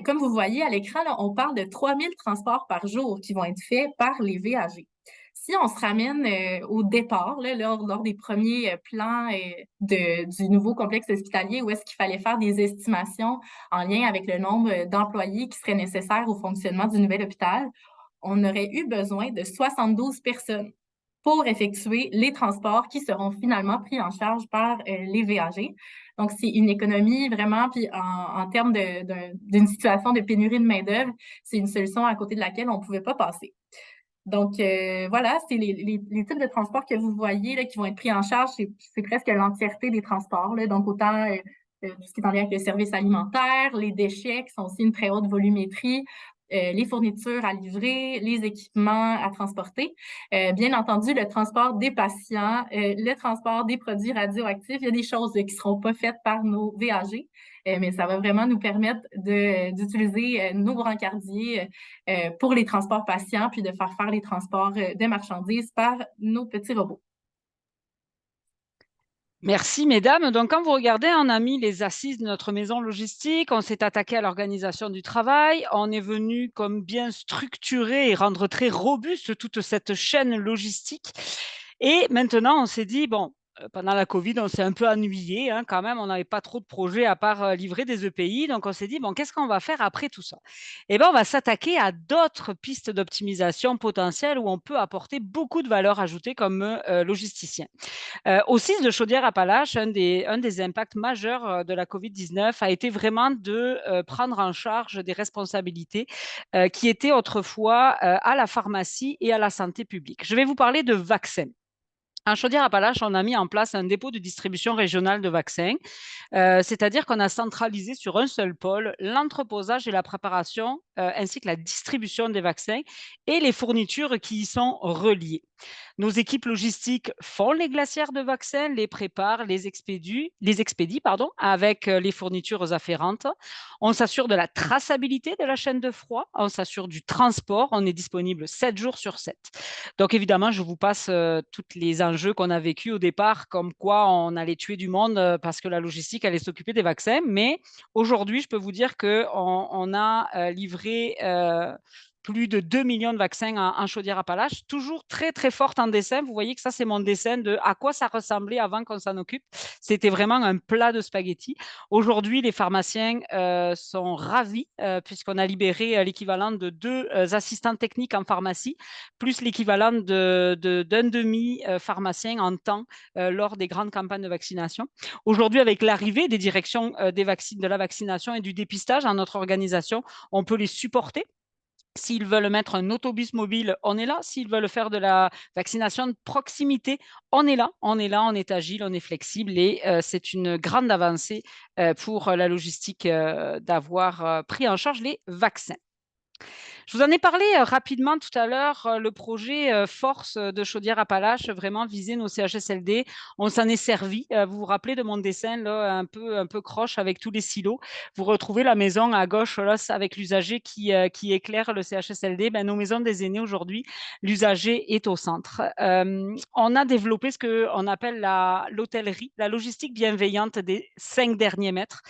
Comme vous voyez à l'écran, là, on parle de 3000 transports par jour qui vont être faits par les VAG. Si on se ramène au départ, là, lors des premiers plans du nouveau complexe hospitalier, où est-ce qu'il fallait faire des estimations en lien avec le nombre d'employés qui seraient nécessaires au fonctionnement du nouvel hôpital, on aurait eu besoin de 72 personnes pour effectuer les transports qui seront finalement pris en charge par les VAG. Donc, c'est une économie vraiment, puis en termes d'une situation de pénurie de main-d'œuvre, c'est une solution à côté de laquelle on ne pouvait pas passer. Donc, voilà, c'est les types de transports que vous voyez là, qui vont être pris en charge, c'est presque l'entièreté des transports. Là, donc, autant tout ce qui est en lien avec le service alimentaire, les déchets qui sont aussi une très haute volumétrie, les fournitures à livrer, les équipements à transporter. Bien entendu, le transport des patients, le transport des produits radioactifs, il y a des choses qui ne seront pas faites par nos VAG, mais ça va vraiment nous permettre d'utiliser nos brancardiers pour les transports patients, puis de faire les transports de marchandises par nos petits robots. Merci, mesdames. Donc, quand vous regardez, on a mis les assises de notre maison logistique, on s'est attaqué à l'organisation du travail, on est venu comme bien structurer et rendre très robuste toute cette chaîne logistique. Et maintenant, on s'est dit, bon, pendant la Covid, on s'est un peu ennuyé quand même. On n'avait pas trop de projets à part livrer des EPI. Donc, on s'est dit, bon, qu'est-ce qu'on va faire après tout ça? Eh bien, on va s'attaquer à d'autres pistes d'optimisation potentielles où on peut apporter beaucoup de valeur ajoutée comme logisticien. Au CIS de Chaudière-Appalaches, un des impacts majeurs de la COVID-19 a été vraiment de prendre en charge des responsabilités qui étaient autrefois à la pharmacie et à la santé publique. Je vais vous parler de vaccins. En Chaudière-Appalaches, on a mis en place un dépôt de distribution régionale de vaccins, c'est-à-dire qu'on a centralisé sur un seul pôle l'entreposage et la préparation, ainsi que la distribution des vaccins et les fournitures qui y sont reliées. Nos équipes logistiques font les glacières de vaccins, les préparent, les expédient avec les fournitures afférentes. On s'assure de la traçabilité de la chaîne de froid, on s'assure du transport, on est disponible 7 jours sur 7. Donc évidemment, je vous passe tous les enjeux qu'on a vécus au départ, comme quoi on allait tuer du monde parce que la logistique allait s'occuper des vaccins. Mais aujourd'hui, je peux vous dire qu'on a livré plus de 2 millions de vaccins en Chaudière-Appalaches, toujours très, très forte en dessin. Vous voyez que ça, c'est mon dessin de à quoi ça ressemblait avant qu'on s'en occupe. C'était vraiment un plat de spaghettis. Aujourd'hui, les pharmaciens sont ravis puisqu'on a libéré l'équivalent de 2 assistants techniques en pharmacie, plus l'équivalent d'un demi-pharmacien en temps lors des grandes campagnes de vaccination. Aujourd'hui, avec l'arrivée des directions de la vaccination et du dépistage dans notre organisation, on peut les supporter. S'ils veulent mettre un autobus mobile, on est là. S'ils veulent faire de la vaccination de proximité, on est là, on est agile, on est flexible et c'est une grande avancée pour la logistique d'avoir pris en charge les vaccins. Je vous en ai parlé rapidement tout à l'heure, le projet Force de Chaudière-Appalaches, vraiment viser nos CHSLD. On s'en est servi. Vous vous rappelez de mon dessin là, un peu croche avec tous les silos. Vous retrouvez la maison à gauche là, avec l'usager qui éclaire le CHSLD. Ben, nos maisons des aînés aujourd'hui, l'usager est au centre. On a développé ce qu'on appelle l'hôtellerie, la logistique bienveillante des 5 derniers mètres,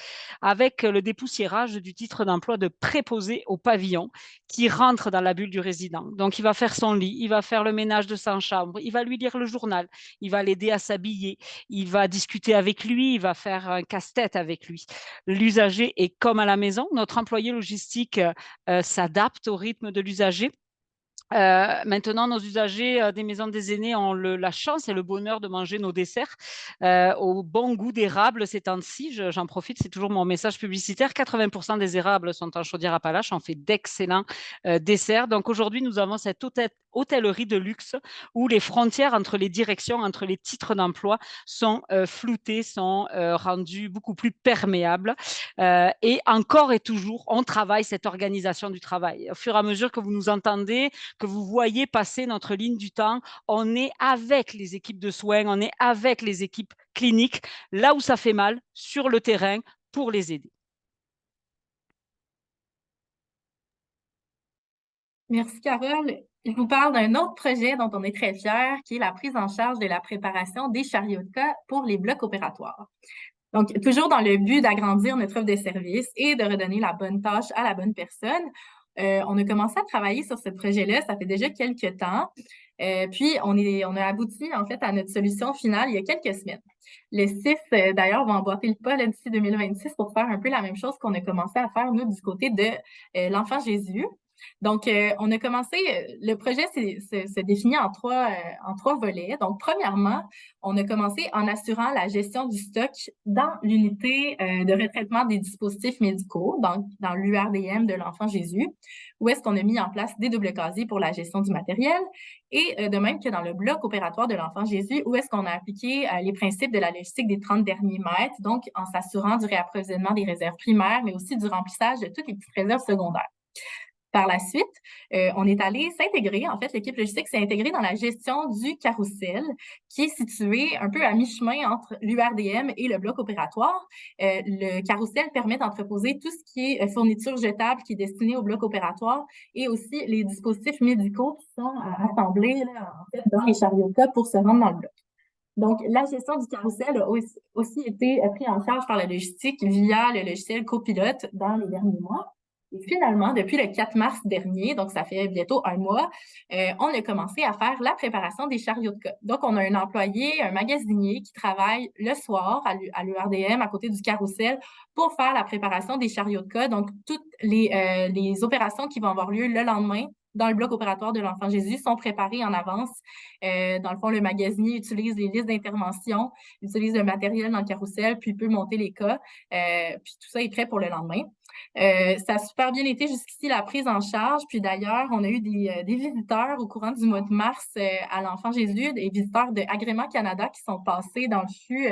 avec le dépoussiérage du titre d'emploi de préposé au pavillon, qui rentre dans la bulle du résident. Donc, il va faire son lit, il va faire le ménage de sa chambre, il va lui lire le journal, il va l'aider à s'habiller, il va discuter avec lui, il va faire un casse-tête avec lui. L'usager est comme à la maison. Notre employé logistique s'adapte au rythme de l'usager. Maintenant, nos usagers des maisons des aînés ont la chance et le bonheur de manger nos desserts au bon goût d'érable ces temps-ci. J'en profite, c'est toujours mon message publicitaire. 80% des érables sont en Chaudière-Appalaches. On fait d'excellents desserts. Donc aujourd'hui, nous avons cette hôtellerie de luxe où les frontières entre les directions, entre les titres d'emploi sont floutées, sont rendues beaucoup plus perméables. Et encore et toujours, on travaille cette organisation du travail. Au fur et à mesure que vous nous entendez, que vous voyez passer notre ligne du temps, on est avec les équipes de soins, on est avec les équipes cliniques, là où ça fait mal, sur le terrain, pour les aider. Merci, Carole. Je vous parle d'un autre projet dont on est très fiers, qui est la prise en charge de la préparation des chariots de cas pour les blocs opératoires. Donc, toujours dans le but d'agrandir notre offre de services et de redonner la bonne tâche à la bonne personne, on a commencé à travailler sur ce projet-là, ça fait déjà quelques temps. Puis, on a abouti en fait à notre solution finale il y a quelques semaines. Le CIF, d'ailleurs, va emboîter le pas d'ici 2026 pour faire un peu la même chose qu'on a commencé à faire, nous, du côté de l'Enfant Jésus. Donc, on a commencé, le projet se définit en trois volets. Donc, premièrement, on a commencé en assurant la gestion du stock dans l'unité de retraitement des dispositifs médicaux, donc dans l'URDM de l'Enfant Jésus, où est-ce qu'on a mis en place des doubles casiers pour la gestion du matériel, et de même que dans le bloc opératoire de l'Enfant Jésus, où est-ce qu'on a appliqué les principes de la logistique des 30 derniers mètres, donc en s'assurant du réapprovisionnement des réserves primaires, mais aussi du remplissage de toutes les petites réserves secondaires. Par la suite, on est allé s'intégrer, en fait, l'équipe logistique s'est intégrée dans la gestion du carrousel qui est situé un peu à mi-chemin entre l'URDM et le bloc opératoire. Le carrousel permet d'entreposer tout ce qui est fourniture jetable qui est destinée au bloc opératoire et aussi les dispositifs médicaux qui sont assemblés là, en fait, dans les chariots de cas pour se rendre dans le bloc. Donc, la gestion du carrousel a aussi été prise en charge par la logistique via le logiciel Copilote dans les derniers mois. Et finalement, depuis le 4 mars dernier, donc ça fait bientôt un mois, on a commencé à faire la préparation des chariots de cas. Donc, on a un employé, un magasinier qui travaille le soir à l'URDM à côté du carrousel pour faire la préparation des chariots de cas. Donc, toutes les opérations qui vont avoir lieu le lendemain dans le bloc opératoire de l'Enfant Jésus sont préparées en avance. Dans le fond, le magasinier utilise les listes d'intervention, utilise le matériel dans le carrousel, puis peut monter les cas. Puis tout ça est prêt pour le lendemain. Ça a super bien été jusqu'ici la prise en charge. Puis d'ailleurs, on a eu des visiteurs au courant du mois de mars à l'Enfant Jésus, des visiteurs de Agrément Canada qui sont passés dans le CHU,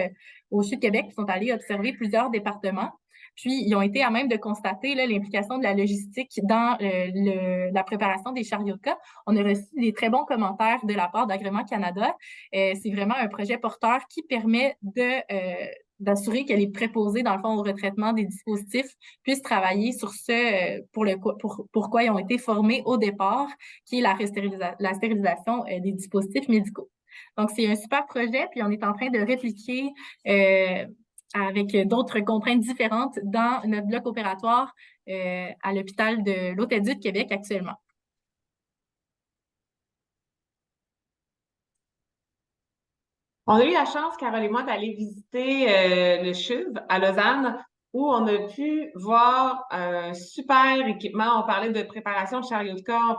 au CHU de Québec, qui sont allés observer plusieurs départements. Puis, ils ont été à même de constater l'implication de la logistique dans la préparation des chariots de cas. On a reçu des très bons commentaires de la part d'Agrément Canada. C'est vraiment un projet porteur qui permet d'assurer que les préposés, dans le fond, au retraitement des dispositifs puissent travailler sur ce pourquoi ils ont été formés au départ, qui est la stérilisation des dispositifs médicaux. Donc, c'est un super projet, puis on est en train de répliquer avec d'autres contraintes différentes dans notre bloc opératoire à l'hôpital de l'Hôtel-Dieu de Québec actuellement. On a eu la chance, Carole et moi, d'aller visiter le CHUV à Lausanne, où on a pu voir un super équipement. On parlait de préparation de chariot de cas,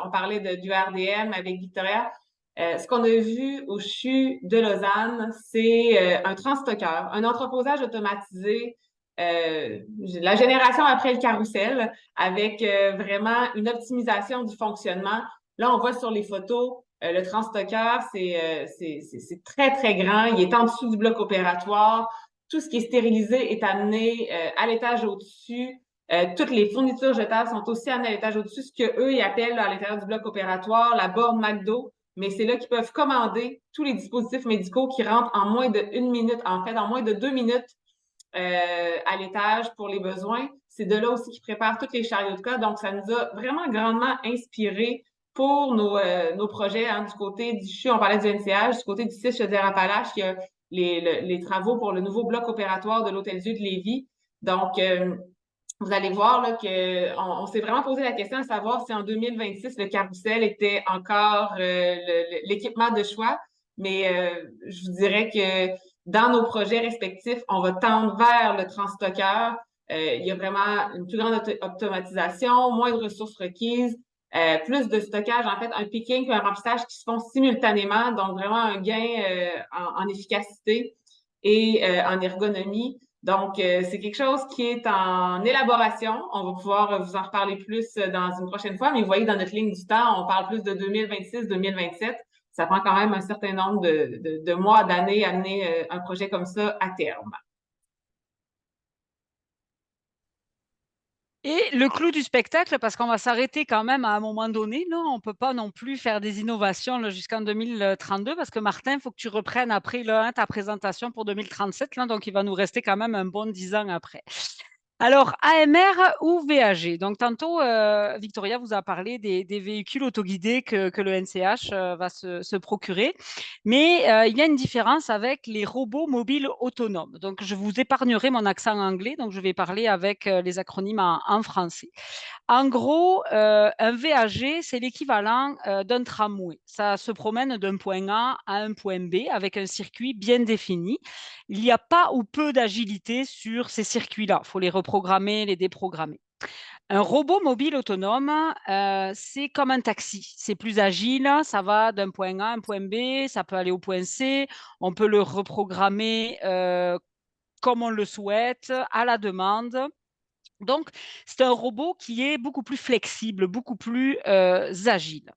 on parlait du RDM avec Victoria. Ce qu'on a vu au CHU de Lausanne, c'est un transstockeur, un entreposage automatisé, la génération après le carrousel, avec vraiment une optimisation du fonctionnement. Là, on voit sur les photos, le transstockeur, c'est très, très grand. Il est en dessous du bloc opératoire. Tout ce qui est stérilisé est amené à l'étage au-dessus. Toutes les fournitures jetables sont aussi amenées à l'étage au-dessus, ce qu'eux, ils appellent à l'intérieur du bloc opératoire la borne McDo. Mais c'est là qu'ils peuvent commander tous les dispositifs médicaux qui rentrent en moins de 1 minute, en fait, en moins de 2 minutes à l'étage pour les besoins. C'est de là aussi qu'ils préparent tous les chariots de cas. Donc, ça nous a vraiment grandement inspiré pour nos projets du côté du CHU. On parlait du NCH, du côté du CIS Chaudière-Appalaches, il y a les travaux pour le nouveau bloc opératoire de l'Hôtel-Dieu de Lévis. Donc, vous allez voir là, qu'on s'est vraiment posé la question de savoir si en 2026, le carrousel était encore l'équipement de choix. Mais je vous dirais que dans nos projets respectifs, on va tendre vers le transstockeur. Il y a vraiment une plus grande automatisation, moins de ressources requises, plus de stockage, en fait, un picking et un remplissage qui se font simultanément, donc vraiment un gain en efficacité et en ergonomie. Donc, c'est quelque chose qui est en élaboration. On va pouvoir vous en reparler plus dans une prochaine fois, mais vous voyez, dans notre ligne du temps, on parle plus de 2026-2027. Ça prend quand même un certain nombre de mois, d'années à amener un projet comme ça à terme. Et le clou du spectacle, parce qu'on va s'arrêter quand même à un moment donné, là, on ne peut pas non plus faire des innovations jusqu'en 2032, parce que Martin, il faut que tu reprennes après ta présentation pour 2037, là, donc il va nous rester quand même un bon 10 ans après. Alors, AMR ou VAG? Donc, tantôt, Victoria vous a parlé des véhicules autoguidés que le NCH va se procurer. Mais il y a une différence avec les robots mobiles autonomes. Donc, je vous épargnerai mon accent anglais. Donc, je vais parler avec les acronymes en français. En gros, un VAG, c'est l'équivalent d'un tramway. Ça se promène d'un point A à un point B avec un circuit bien défini. Il n'y a pas ou peu d'agilité sur ces circuits-là. Il faut les reprogrammer, les déprogrammer. Un robot mobile autonome, c'est comme un taxi. C'est plus agile, ça va d'un point A à un point B, ça peut aller au point C, on peut le reprogrammer comme on le souhaite, à la demande. Donc, c'est un robot qui est beaucoup plus flexible, beaucoup plus agile.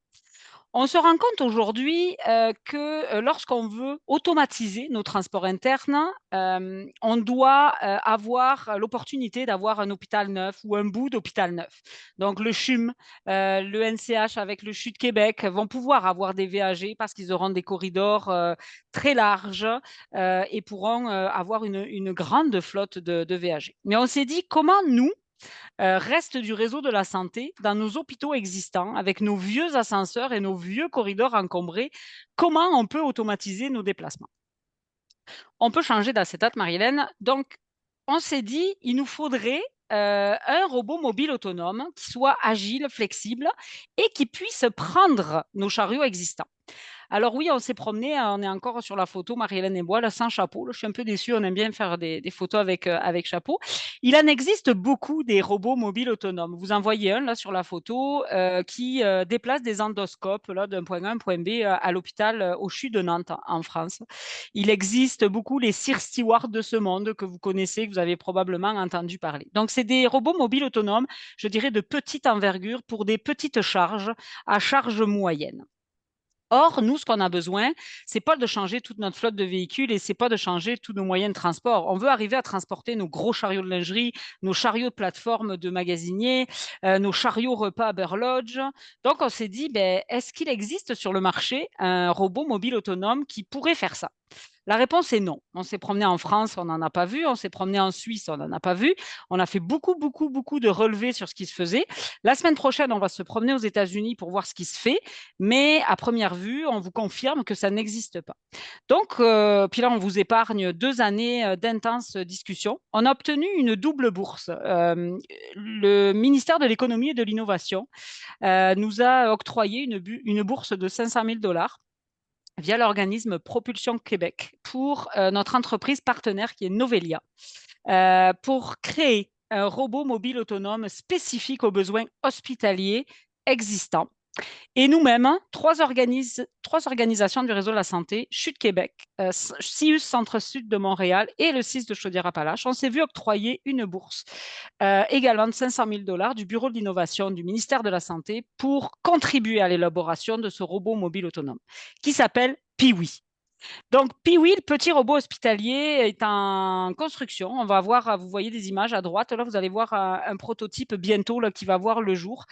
On se rend compte aujourd'hui que lorsqu'on veut automatiser nos transports internes, on doit avoir l'opportunité d'avoir un hôpital neuf ou un bout d'hôpital neuf. Donc le CHUM, le NCH avec le CHU de Québec vont pouvoir avoir des VAG parce qu'ils auront des corridors très larges et pourront avoir une grande flotte de VAG. Mais on s'est dit comment nous, reste du réseau de la santé dans nos hôpitaux existants, avec nos vieux ascenseurs et nos vieux corridors encombrés, comment on peut automatiser nos déplacements? On peut changer d'acétate, Marie-Hélène. Donc, on s'est dit, il nous faudrait un robot mobile autonome qui soit agile, flexible et qui puisse prendre nos chariots existants. Alors oui, on s'est promené, on est encore sur la photo, Marie-Hélène et moi, là, sans chapeau. Là, je suis un peu déçue, on aime bien faire des photos avec chapeau. Il en existe beaucoup des robots mobiles autonomes. Vous en voyez un là sur la photo qui déplace des endoscopes là, d'un point A à un point B à l'hôpital au CHU de Nantes en France. Il existe beaucoup les Sir Stewart de ce monde que vous connaissez, que vous avez probablement entendu parler. Donc, c'est des robots mobiles autonomes, je dirais de petite envergure pour des petites charges à charge moyenne. Or, nous, ce qu'on a besoin, c'est pas de changer toute notre flotte de véhicules et c'est pas de changer tous nos moyens de transport. On veut arriver à transporter nos gros chariots de lingerie, nos chariots de plateforme de magasiniers, nos chariots repas à Bear Lodge. Donc, on s'est dit, ben, est-ce qu'il existe sur le marché un robot mobile autonome qui pourrait faire ça? La réponse est non. On s'est promené en France, on n'en a pas vu. On s'est promené en Suisse, on n'en a pas vu. On a fait beaucoup de relevés sur ce qui se faisait. La semaine prochaine, on va se promener aux États-Unis pour voir ce qui se fait. Mais à première vue, on vous confirme que ça n'existe pas. Donc, puis là, on vous épargne 2 années d'intenses discussions. On a obtenu une double bourse. Le ministère de l'économie et de l'innovation nous a octroyé une bourse de 500 000 $ via l'organisme Propulsion Québec pour notre entreprise partenaire qui est Novelia, pour créer un robot mobile autonome spécifique aux besoins hospitaliers existants. Et nous-mêmes, 3 organisations du réseau de la santé, CHU de Québec, CIUS Centre-Sud de Montréal et le CIS de Chaudière-Appalaches, on s'est vu octroyer une bourse également de 500 000 $ du Bureau de l'innovation du ministère de la Santé pour contribuer à l'élaboration de ce robot mobile autonome qui s'appelle Piwi. Donc, Piwi, le petit robot hospitalier, est en construction. On va voir, vous voyez des images à droite. Là, vous allez voir un prototype bientôt là, qui va voir le jour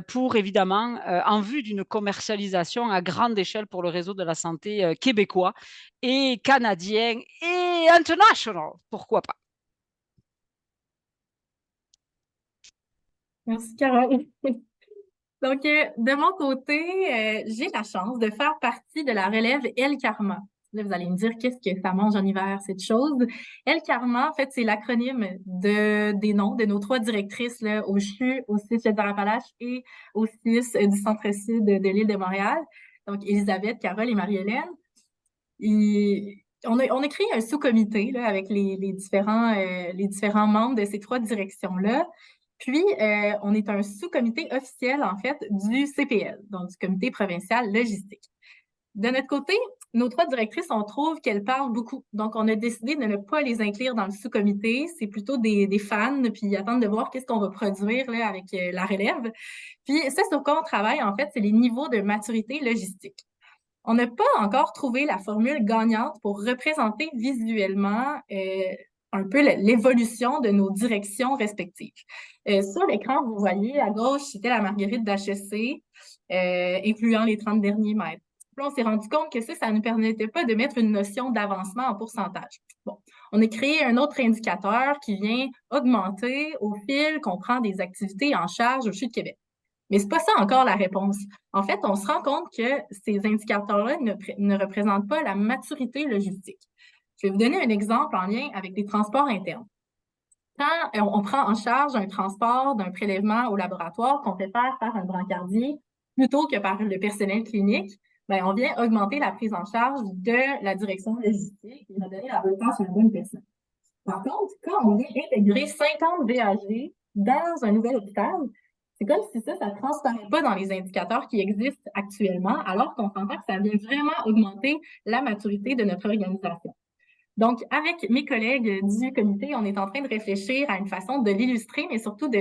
pour, évidemment, en vue d'une commercialisation à grande échelle pour le réseau de la santé québécois et canadien et international. Pourquoi pas? Merci, Carole. Donc, de mon côté, j'ai la chance de faire partie de la relève El Karma. Là, vous allez me dire qu'est-ce que ça mange en hiver, cette chose. El Karma, en fait, c'est l'acronyme des noms de nos 3 directrices là, au CHU, au CIS Chaudière-Appalaches et au CIS du Centre-Sud de l'île de Montréal. Donc, Elisabeth, Carole et Marie-Hélène. On a créé un sous-comité là, avec les différents membres de ces 3 directions-là. Puis, on est un sous-comité officiel, en fait, du CPL, donc du Comité provincial logistique. De notre côté, nos 3 directrices, on trouve qu'elles parlent beaucoup. Donc, on a décidé de ne pas les inclure dans le sous-comité. C'est plutôt des fans, puis attendre de voir qu'est-ce qu'on va produire là, avec la relève. Puis, ça, sur quoi on travaille, en fait, c'est les niveaux de maturité logistique. On n'a pas encore trouvé la formule gagnante pour représenter visuellement un peu l'évolution de nos directions respectives. Sur l'écran, vous voyez, à gauche, c'était la marguerite d'HEC, incluant les 30 derniers mètres. Puis là, on s'est rendu compte que ça ne nous permettait pas de mettre une notion d'avancement en pourcentage. Bon, on a créé un autre indicateur qui vient augmenter au fil qu'on prend des activités en charge au CHU de Québec. Mais c'est pas ça encore la réponse. En fait, on se rend compte que ces indicateurs-là ne représentent pas la maturité logistique. Je vais vous donner un exemple en lien avec les transports internes. Quand on prend en charge un transport d'un prélèvement au laboratoire qu'on fait faire par un brancardier plutôt que par le personnel clinique, bien, on vient augmenter la prise en charge de la direction logistique et donner la bonne place à la bonne personne. Par contre, quand on vient intégrer 50 VAG dans un nouvel hôpital, c'est comme si ça ne transparaît pas dans les indicateurs qui existent actuellement, alors qu'on s'entend que ça vient vraiment augmenter la maturité de notre organisation. Donc, avec mes collègues du comité, on est en train de réfléchir à une façon de l'illustrer, mais surtout de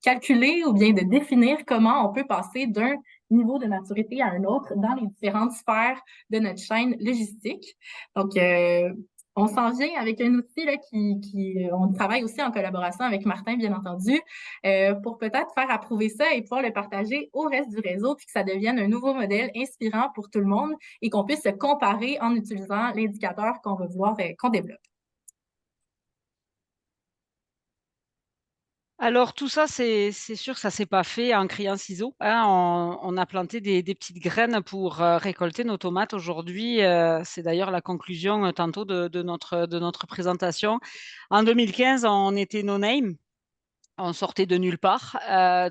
calculer ou bien de définir comment on peut passer d'un niveau de maturité à un autre dans les différentes sphères de notre chaîne logistique. Donc, on s'en vient avec un outil là, on travaille aussi en collaboration avec Martin, bien entendu, pour peut-être faire approuver ça et pouvoir le partager au reste du réseau, puis que ça devienne un nouveau modèle inspirant pour tout le monde et qu'on puisse se comparer en utilisant l'indicateur qu'on va vouloir qu'on développe. Alors tout ça, c'est sûr que ça s'est pas fait en criant ciseaux, hein. On a planté des petites graines pour récolter nos tomates aujourd'hui. C'est d'ailleurs la conclusion tantôt de notre présentation. En 2015, on était no name. On sortait de nulle part,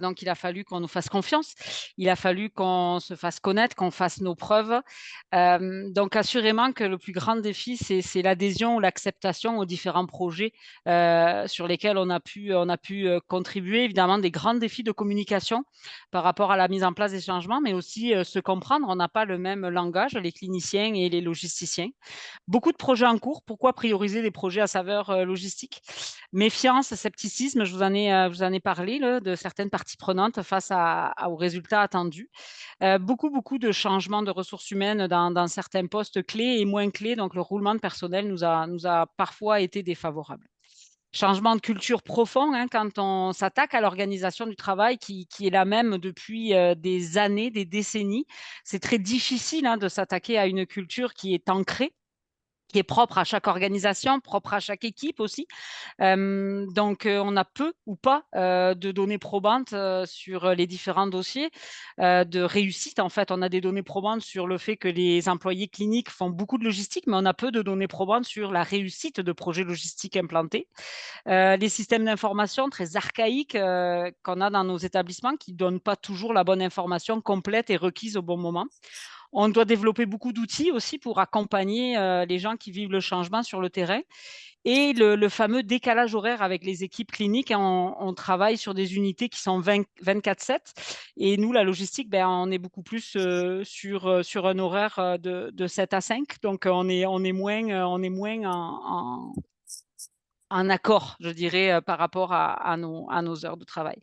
donc il a fallu qu'on nous fasse confiance. Il a fallu qu'on se fasse connaître, qu'on fasse nos preuves. Donc assurément que le plus grand défi, c'est l'adhésion ou l'acceptation aux différents projets sur lesquels on a pu contribuer. Évidemment, des grands défis de communication par rapport à la mise en place des changements, mais aussi se comprendre. On n'a pas le même langage, les cliniciens et les logisticiens. Beaucoup de projets en cours. Pourquoi prioriser des projets à saveur logistique? Méfiance, scepticisme, je vous en ai parlé là, de certaines parties prenantes face aux résultats attendus. Beaucoup de changements de ressources humaines dans certains postes clés et moins clés. Donc, le roulement de personnel nous a parfois été défavorable. Changement de culture profond, hein, quand on s'attaque à l'organisation du travail qui est la même depuis des années, des décennies. C'est très difficile hein, de s'attaquer à une culture qui est ancrée, qui est propre à chaque organisation, propre à chaque équipe aussi. Donc, on a peu ou pas de données probantes sur les différents dossiers de réussite. En fait, on a des données probantes sur le fait que les employés cliniques font beaucoup de logistique, mais on a peu de données probantes sur la réussite de projets logistiques implantés. Les systèmes d'information très archaïques qu'on a dans nos établissements qui ne donnent pas toujours la bonne information complète et requise au bon moment. On doit développer beaucoup d'outils aussi pour accompagner les gens qui vivent le changement sur le terrain. Et le fameux décalage horaire avec les équipes cliniques, on travaille sur des unités qui sont 24/7. Et nous, la logistique, on est beaucoup plus sur un horaire de 7 à 5. Donc, on est moins en accord, je dirais, par rapport à nos heures de travail.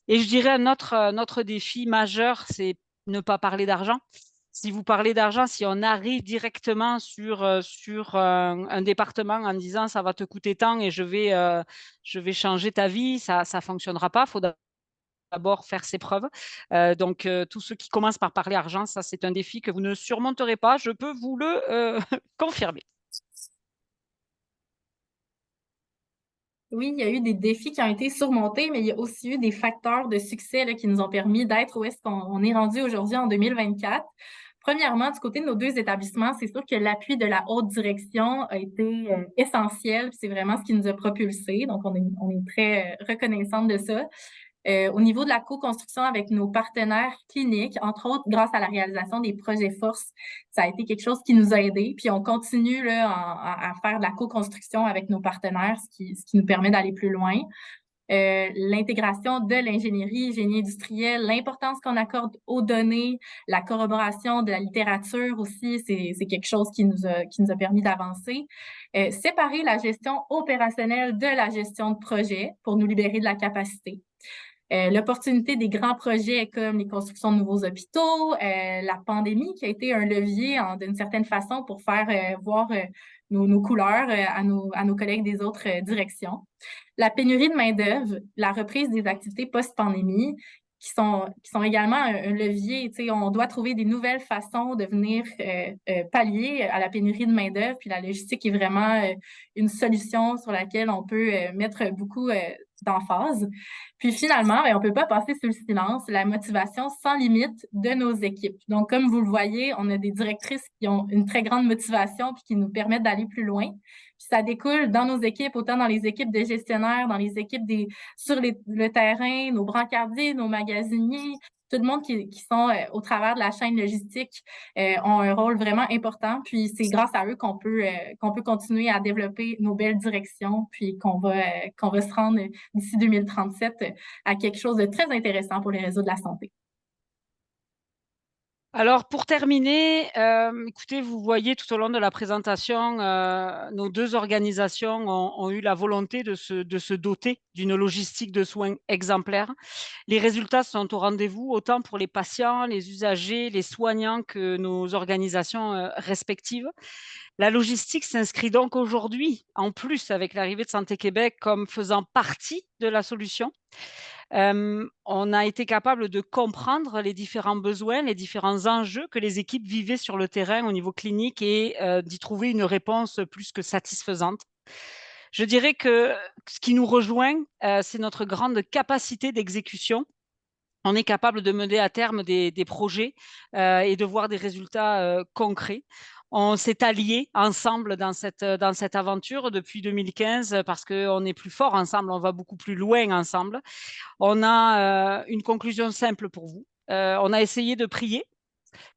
Et je dirais notre défi majeur, c'est ne pas parler d'argent. Si vous parlez d'argent, si on arrive directement sur un département en disant ça va te coûter tant et je vais changer ta vie, ça ne fonctionnera pas. Il faut d'abord faire ses preuves. Donc, tous ceux qui commencent par parler argent, ça, c'est un défi que vous ne surmonterez pas. Je peux vous le confirmer. Oui, il y a eu des défis qui ont été surmontés, mais il y a aussi eu des facteurs de succès là, qui nous ont permis d'être où est-ce qu'on est rendu aujourd'hui en 2024. Premièrement, du côté de nos deux établissements, c'est sûr que l'appui de la haute direction a été essentiel. C'est vraiment ce qui nous a propulsés. Donc, on est très reconnaissante de ça. Au niveau de la co-construction avec nos partenaires cliniques, entre autres grâce à la réalisation des projets force, ça a été quelque chose qui nous a aidés. Puis on continue là, à faire de la co-construction avec nos partenaires, ce qui nous permet d'aller plus loin. L'intégration de l'ingénierie, génie industriel, l'importance qu'on accorde aux données, la corroboration de la littérature aussi, c'est quelque chose qui nous a permis d'avancer. Séparer la gestion opérationnelle de la gestion de projet pour nous libérer de la capacité. L'opportunité des grands projets comme les constructions de nouveaux hôpitaux, la pandémie qui a été un levier d'une certaine façon pour faire voir nos couleurs à nos collègues des autres directions. La pénurie de main-d'œuvre, la reprise des activités post-pandémie qui sont également un levier. On doit trouver des nouvelles façons de venir pallier à la pénurie de main-d'œuvre. Puis la logistique est vraiment une solution sur laquelle on peut mettre beaucoup d'emphase. Puis finalement, on ne peut pas passer sous le silence la motivation sans limite de nos équipes. Donc, comme vous le voyez, on a des directrices qui ont une très grande motivation puis qui nous permettent d'aller plus loin. Puis ça découle dans nos équipes, autant dans les équipes de gestionnaires, dans les équipes sur le terrain, nos brancardiers, nos magasiniers, tout le monde qui sont au travers de la chaîne logistique ont un rôle vraiment important. Puis c'est grâce à eux qu'on peut continuer à développer nos belles directions, puis qu'on va se rendre d'ici 2037 à quelque chose de très intéressant pour les réseaux de la santé. Alors, pour terminer, écoutez, vous voyez tout au long de la présentation, nos deux organisations ont eu la volonté de se doter d'une logistique de soins exemplaire. Les résultats sont au rendez-vous, autant pour les patients, les usagers, les soignants que nos organisations respectives. La logistique s'inscrit donc aujourd'hui, en plus avec l'arrivée de Santé Québec, comme faisant partie de la solution. On a été capable de comprendre les différents besoins, les différents enjeux que les équipes vivaient sur le terrain au niveau clinique et d'y trouver une réponse plus que satisfaisante. Je dirais que ce qui nous rejoint, c'est notre grande capacité d'exécution. On est capable de mener à terme des projets et de voir des résultats concrets. On s'est alliés ensemble dans cette aventure depuis 2015 parce qu'on est plus fort ensemble, on va beaucoup plus loin ensemble. On a une conclusion simple pour vous. On a essayé de prier,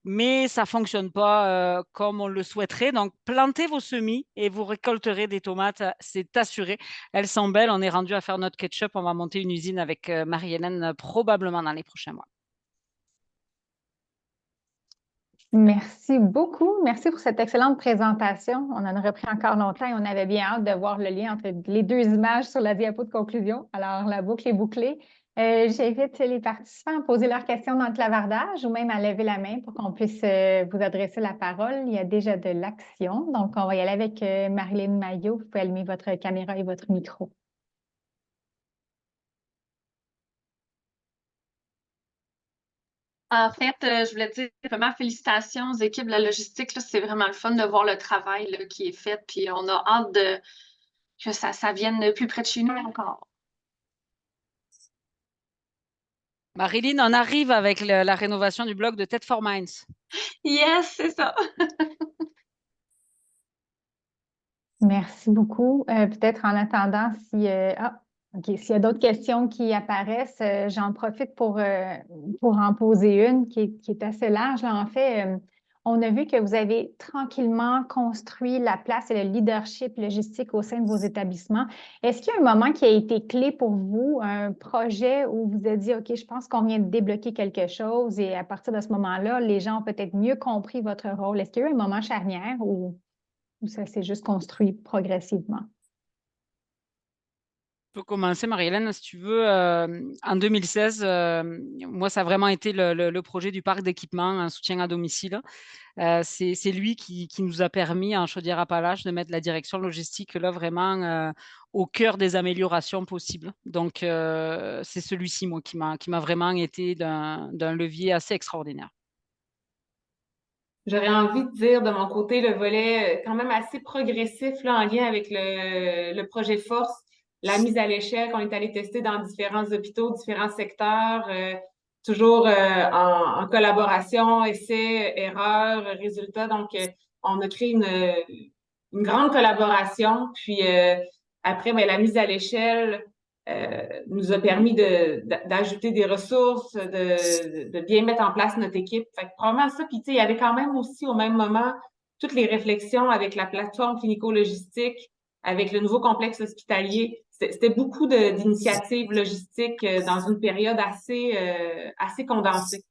mais ça ne fonctionne pas comme on le souhaiterait. Donc, plantez vos semis et vous récolterez des tomates, c'est assuré. Elles sont belles. On est rendu à faire notre ketchup. On va monter une usine avec Marie-Hélène probablement dans les prochains mois. Merci beaucoup. Merci pour cette excellente présentation. On en aurait pris encore longtemps et on avait bien hâte de voir le lien entre les deux images sur la diapo de conclusion. Alors, la boucle est bouclée. J'invite les participants à poser leurs questions dans le clavardage ou même à lever la main pour qu'on puisse vous adresser la parole. Il y a déjà de l'action. Donc, on va y aller avec Marilyn Maillot. Vous pouvez allumer votre caméra et votre micro. En fait, je voulais dire vraiment félicitations aux équipes de la logistique. C'est vraiment le fun de voir le travail là, qui est fait. Puis on a hâte que ça vienne plus près de chez nous encore. Marilyn, on arrive avec la rénovation du bloc de Ted for Minds. Yes, c'est ça. Merci beaucoup. Peut-être en attendant, s'il y a d'autres questions qui apparaissent, j'en profite pour en poser une qui est assez large. Là, en fait, on a vu que vous avez tranquillement construit la place et le leadership logistique au sein de vos établissements. Est-ce qu'il y a un moment qui a été clé pour vous, un projet où vous vous êtes dit, OK, je pense qu'on vient de débloquer quelque chose et à partir de ce moment-là, les gens ont peut-être mieux compris votre rôle. Est-ce qu'il y a eu un moment charnière où ça s'est juste construit progressivement? Je peux commencer, Marie-Hélène, si tu veux. En 2016, moi, ça a vraiment été le projet du parc d'équipement, un soutien à domicile. C'est lui qui nous a permis, en Chaudière-Appalaches, de mettre la direction logistique là, vraiment au cœur des améliorations possibles. Donc, c'est celui-ci, moi, qui m'a vraiment été d'un levier assez extraordinaire. J'aurais envie de dire de mon côté le volet quand même assez progressif là, en lien avec le projet Force, la mise à l'échelle qu'on est allé tester dans différents hôpitaux, différents secteurs, toujours en collaboration, essais, erreurs, résultats. Donc, on a créé une grande collaboration. Puis après, ben, la mise à l'échelle nous a permis d'ajouter des ressources, de bien mettre en place notre équipe. Fait que probablement ça. Puis tu sais, il y avait quand même aussi au même moment toutes les réflexions avec la plateforme clinico-logistique, avec le nouveau complexe hospitalier. C'était beaucoup d'initiatives logistiques dans une période assez condensée.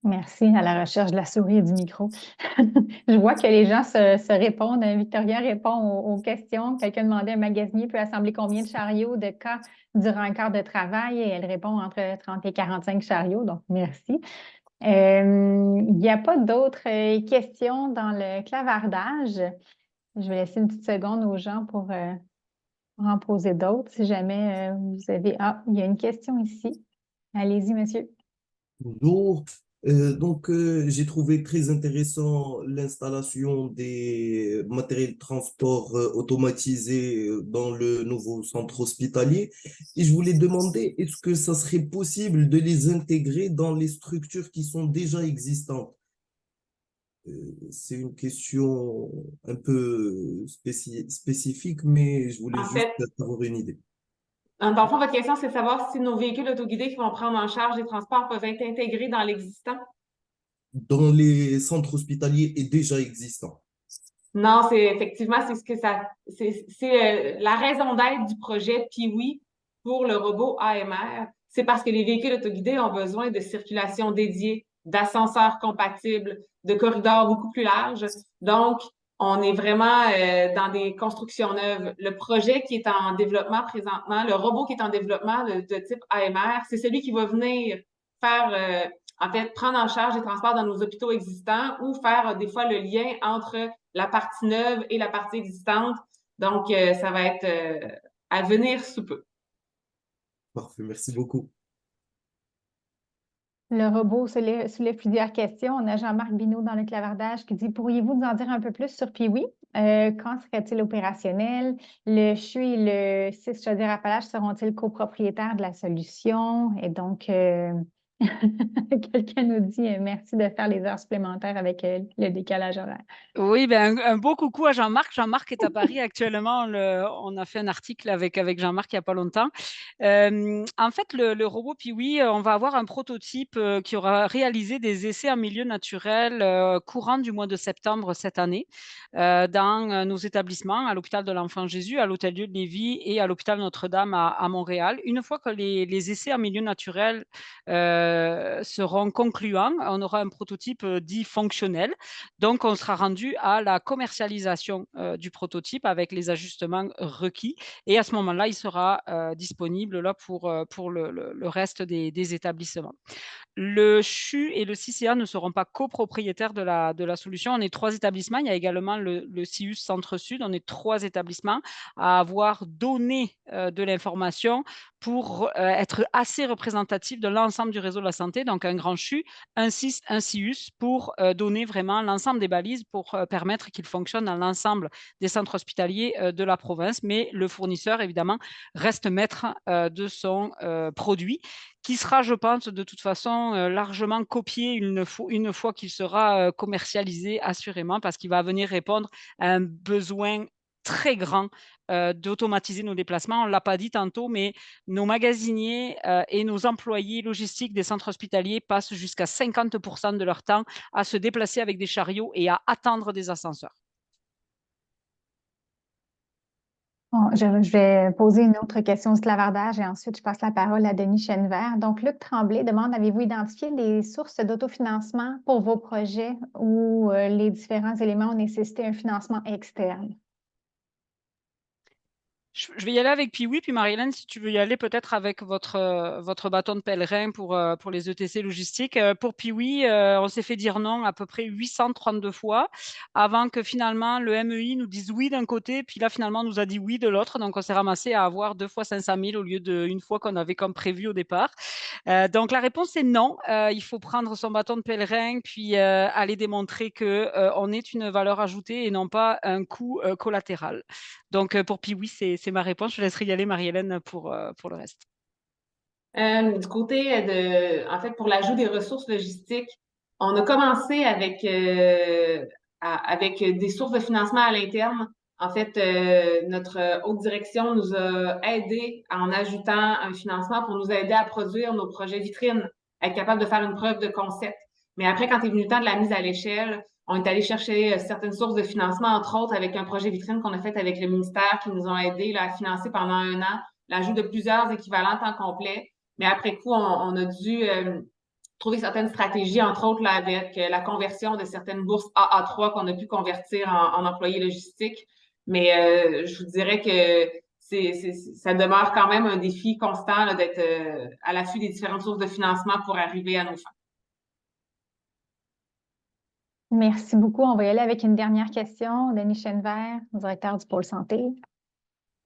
Merci, à la recherche de la souris et du micro. Je vois que les gens se répondent. Victoria répond aux questions. Quelqu'un demandait un magasinier peut assembler combien de chariots de cas durant un quart de travail et elle répond entre 30 et 45 chariots. Donc, merci. Il n'y a pas d'autres questions dans le clavardage. Je vais laisser une petite seconde aux gens pour en poser d'autres si jamais vous avez... Ah, il y a une question ici. Allez-y, monsieur. Bonjour. J'ai trouvé très intéressant l'installation des matériels de transport automatisés dans le nouveau centre hospitalier. Et je voulais demander, est-ce que ça serait possible de les intégrer dans les structures qui sont déjà existantes? C'est une question un peu spécifique, mais je voulais En juste fait, avoir une idée. Dans le fond, votre question, c'est de savoir si nos véhicules autoguidés qui vont prendre en charge les transports peuvent être intégrés dans l'existant. Dans les centres hospitaliers est déjà existant. Non, c'est ce que ça, c'est la raison d'être du projet Piwi pour le robot AMR. C'est parce que les véhicules autoguidés ont besoin de circulation dédiée, d'ascenseurs compatibles, de corridors beaucoup plus larges. Donc, on est vraiment dans des constructions neuves. Le projet qui est en développement présentement, le robot qui est en développement de type AMR, c'est celui qui va venir faire, en fait, prendre en charge les transports dans nos hôpitaux existants ou faire des fois le lien entre la partie neuve et la partie existante. Donc, ça va être à venir sous peu. Parfait, merci beaucoup. Le robot soulève plusieurs questions. On a Jean-Marc Bineau dans le clavardage qui dit: pourriez-vous nous en dire un peu plus sur Piwi? Quand serait-il opérationnel? Le CHU et le CIS Chaudière-Appalaches seront-ils copropriétaires de la solution? Et donc, quelqu'un nous dit merci de faire les heures supplémentaires avec le décalage horaire. Oui, ben, un beau coucou à Jean-Marc. Jean-Marc est à Paris actuellement. On a fait un article avec Jean-Marc il n'y a pas longtemps. En fait, le robot Piwi, on va avoir un prototype qui aura réalisé des essais en milieu naturel courant du mois de septembre cette année dans nos établissements, à l'hôpital de l'Enfant Jésus, à l'Hôtel-Dieu de Lévis et à l'hôpital Notre-Dame à Montréal. Une fois que les essais en milieu naturel seront concluants, on aura un prototype dit fonctionnel. Donc, on sera rendu à la commercialisation du prototype avec les ajustements requis. Et à ce moment-là, il sera disponible là, pour le reste des établissements. Le CHU et le CICA ne seront pas copropriétaires de la solution. On est 3 établissements. Il y a également le CIUS Centre-Sud. On est 3 établissements à avoir donné de l'information pour être assez représentatif de l'ensemble du réseau de la santé. Donc, un grand CHU, un CIS, un CIUS pour donner vraiment l'ensemble des balises pour permettre qu'il fonctionne dans l'ensemble des centres hospitaliers de la province. Mais le fournisseur, évidemment, reste maître de son produit, qui sera, je pense, de toute façon largement copié une fois qu'il sera commercialisé, assurément, parce qu'il va venir répondre à un besoin très grand d'automatiser nos déplacements. On ne l'a pas dit tantôt, mais nos magasiniers et nos employés logistiques des centres hospitaliers passent jusqu'à 50% de leur temps à se déplacer avec des chariots et à attendre des ascenseurs. Bon, je vais poser une autre question du clavardage et ensuite je passe la parole à Denis Chenevert. Donc, Luc Tremblay demande: avez-vous identifié les sources d'autofinancement pour vos projets où les différents éléments ont nécessité un financement externe? Je vais y aller avec Piwi, puis Marie-Hélène, si tu veux y aller peut-être avec votre bâton de pèlerin pour les ETC logistiques. Pour Piwi, on s'est fait dire non à peu près 832 fois avant que finalement le MEI nous dise oui d'un côté, puis là finalement on nous a dit oui de l'autre. Donc on s'est ramassé à avoir 2 fois 500 000 au lieu d'une fois qu'on avait comme prévu au départ. Donc la réponse est non. Il faut prendre son bâton de pèlerin, puis aller démontrer qu'on est une valeur ajoutée et non pas un coût collatéral. Donc, pour Piwi, c'est ma réponse. Je laisserai y aller, Marie-Hélène, pour le reste. Du côté en fait, pour l'ajout des ressources logistiques, on a commencé avec des sources de financement à l'interne. En fait, notre haute direction nous a aidés en ajoutant un financement pour nous aider à produire nos projets vitrines, être capable de faire une preuve de concept. Mais après, quand est venu le temps de la mise à l'échelle, on est allé chercher certaines sources de financement, entre autres avec un projet vitrine qu'on a fait avec le ministère qui nous ont aidés là, à financer pendant 1 an l'ajout de plusieurs équivalents temps complet. Mais après coup, on a dû trouver certaines stratégies, entre autres là, avec la conversion de certaines bourses AA3 qu'on a pu convertir en employés logistiques. Mais je vous dirais que ça demeure quand même un défi constant là, d'être à l'affût des différentes sources de financement pour arriver à nos fins. Merci beaucoup. On va y aller avec une dernière question. Denis Chenevert, directeur du pôle santé.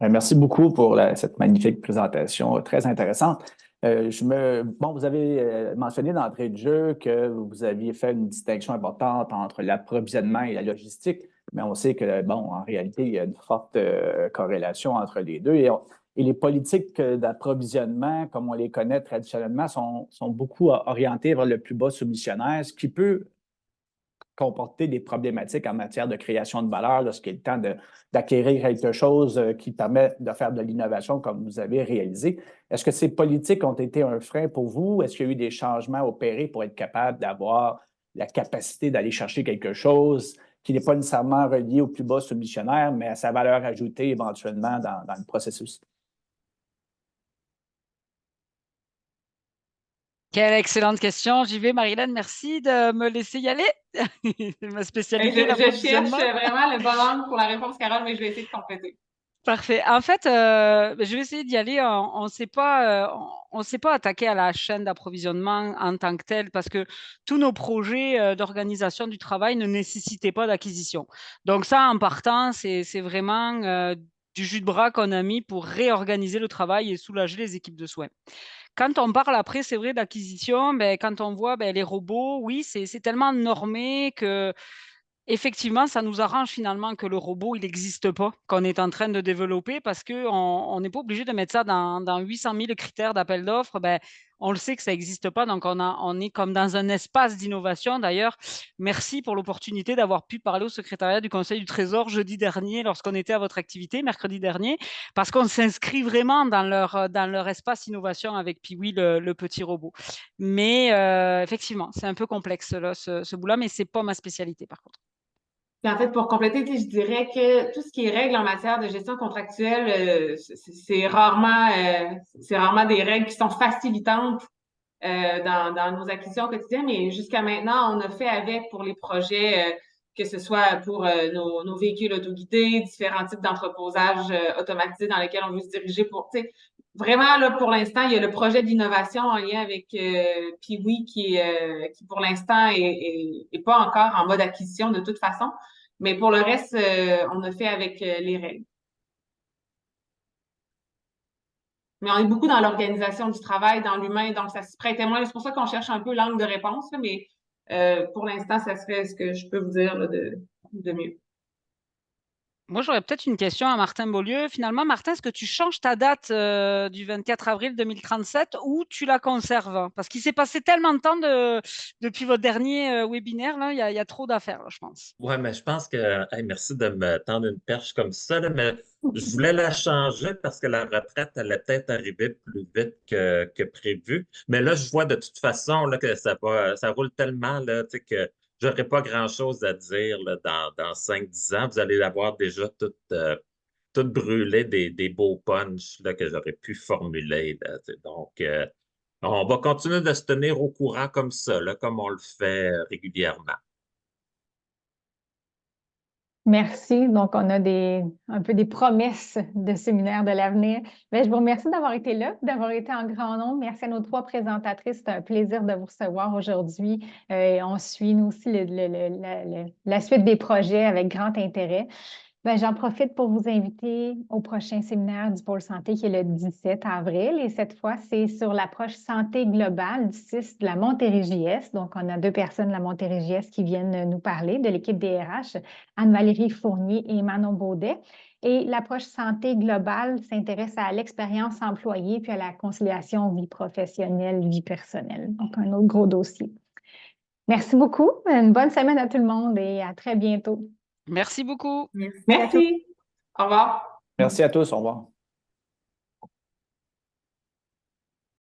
Merci beaucoup pour cette magnifique présentation très intéressante. Vous avez mentionné d'entrée de jeu que vous aviez fait une distinction importante entre l'approvisionnement et la logistique, mais on sait que, en réalité, il y a une forte corrélation entre les deux. Et les politiques d'approvisionnement, comme on les connaît traditionnellement, sont beaucoup orientées vers le plus bas soumissionnaire, ce qui peut comporter des problématiques en matière de création de valeur lorsqu'il est le temps d'acquérir quelque chose qui permet de faire de l'innovation comme vous avez réalisé. Est-ce que ces politiques ont été un frein pour vous? Est-ce qu'il y a eu des changements opérés pour être capable d'avoir la capacité d'aller chercher quelque chose qui n'est pas nécessairement relié au plus bas soumissionnaire, mais à sa valeur ajoutée éventuellement dans le processus? Quelle excellente question. J'y vais, Marilyn. Merci de me laisser y aller. C'est ma spécialité, Je cherche l'approvisionnement. vraiment le bon angle pour la réponse, Carole, mais je vais essayer de compléter. Parfait. En fait, je vais essayer d'y aller. On ne s'est pas attaqué à la chaîne d'approvisionnement en tant que telle parce que tous nos projets d'organisation du travail ne nécessitaient pas d'acquisition. Donc ça, en partant, c'est vraiment du jus de bras qu'on a mis pour réorganiser le travail et soulager les équipes de soins. Quand on parle après, c'est vrai, d'acquisition, quand on voit les robots, oui, c'est tellement normé que effectivement, ça nous arrange finalement que le robot, il n'existe pas, qu'on est en train de développer parce qu'on n'est pas obligé de mettre ça dans 800 000 critères d'appel d'offres. On le sait que ça n'existe pas, donc on est comme dans un espace d'innovation. D'ailleurs, merci pour l'opportunité d'avoir pu parler au secrétariat du Conseil du Trésor jeudi dernier lorsqu'on était à votre activité, mercredi dernier, parce qu'on s'inscrit vraiment dans leur espace innovation avec Piwi, le petit robot. Mais effectivement, c'est un peu complexe là, ce bout-là, mais ce n'est pas ma spécialité par contre. Puis en fait, pour compléter, je dirais que tout ce qui est règles en matière de gestion contractuelle, c'est rarement des règles qui sont facilitantes dans nos acquisitions quotidiennes. Mais jusqu'à maintenant, on a fait avec pour les projets, que ce soit pour nos véhicules autoguidés, différents types d'entreposage automatisés dans lesquels on veut se diriger pour, tu sais, vraiment, là, pour l'instant, il y a le projet d'innovation en lien avec Piwi qui pour l'instant est pas encore en mode acquisition de toute façon. Mais pour le reste, on a fait avec les règles. Mais on est beaucoup dans l'organisation du travail, dans l'humain, donc ça se prêtait moins. C'est pour ça qu'on cherche un peu l'angle de réponse, là, mais pour l'instant, ça serait ce que je peux vous dire là, de mieux. Moi, j'aurais peut-être une question à Martin Beaulieu. Finalement, Martin, est-ce que tu changes ta date du 24 avril 2037 ou tu la conserves? Parce qu'il s'est passé tellement de temps depuis votre dernier webinaire, là, il y a trop d'affaires, là, je pense. Ouais, mais je pense que, hey, merci de me tendre une perche comme ça, là, mais je voulais la changer parce que la retraite allait peut-être arriver plus vite que prévu. Mais là, je vois de toute façon là, que ça roule tellement là, tu sais, que j'aurais pas grand-chose à dire là, dans 5-10 ans. Vous allez avoir déjà tout brûlé des beaux punchs là, que j'aurais pu formuler. Là, tu sais. Donc, on va continuer de se tenir au courant comme ça, là, comme on le fait régulièrement. Merci. Donc, on a un peu des promesses de séminaire de l'avenir. Je vous remercie d'avoir été là, d'avoir été en grand nombre. Merci à nos 3 présentatrices. C'est un plaisir de vous recevoir aujourd'hui. On suit, nous aussi, la suite des projets avec grand intérêt. J'en profite pour vous inviter au prochain séminaire du Pôle Santé qui est le 17 avril. Et cette fois, c'est sur l'approche santé globale du CIS de la Montérégie-Est. Donc, on a 2 personnes de la Montérégie-Est qui viennent nous parler de l'équipe DRH, Anne-Valérie Fournier et Manon Baudet. Et l'approche santé globale s'intéresse à l'expérience employée puis à la conciliation vie professionnelle, vie personnelle. Donc, un autre gros dossier. Merci beaucoup. Une bonne semaine à tout le monde et à très bientôt. Merci beaucoup. Merci. Au revoir. Merci à tous. Au revoir.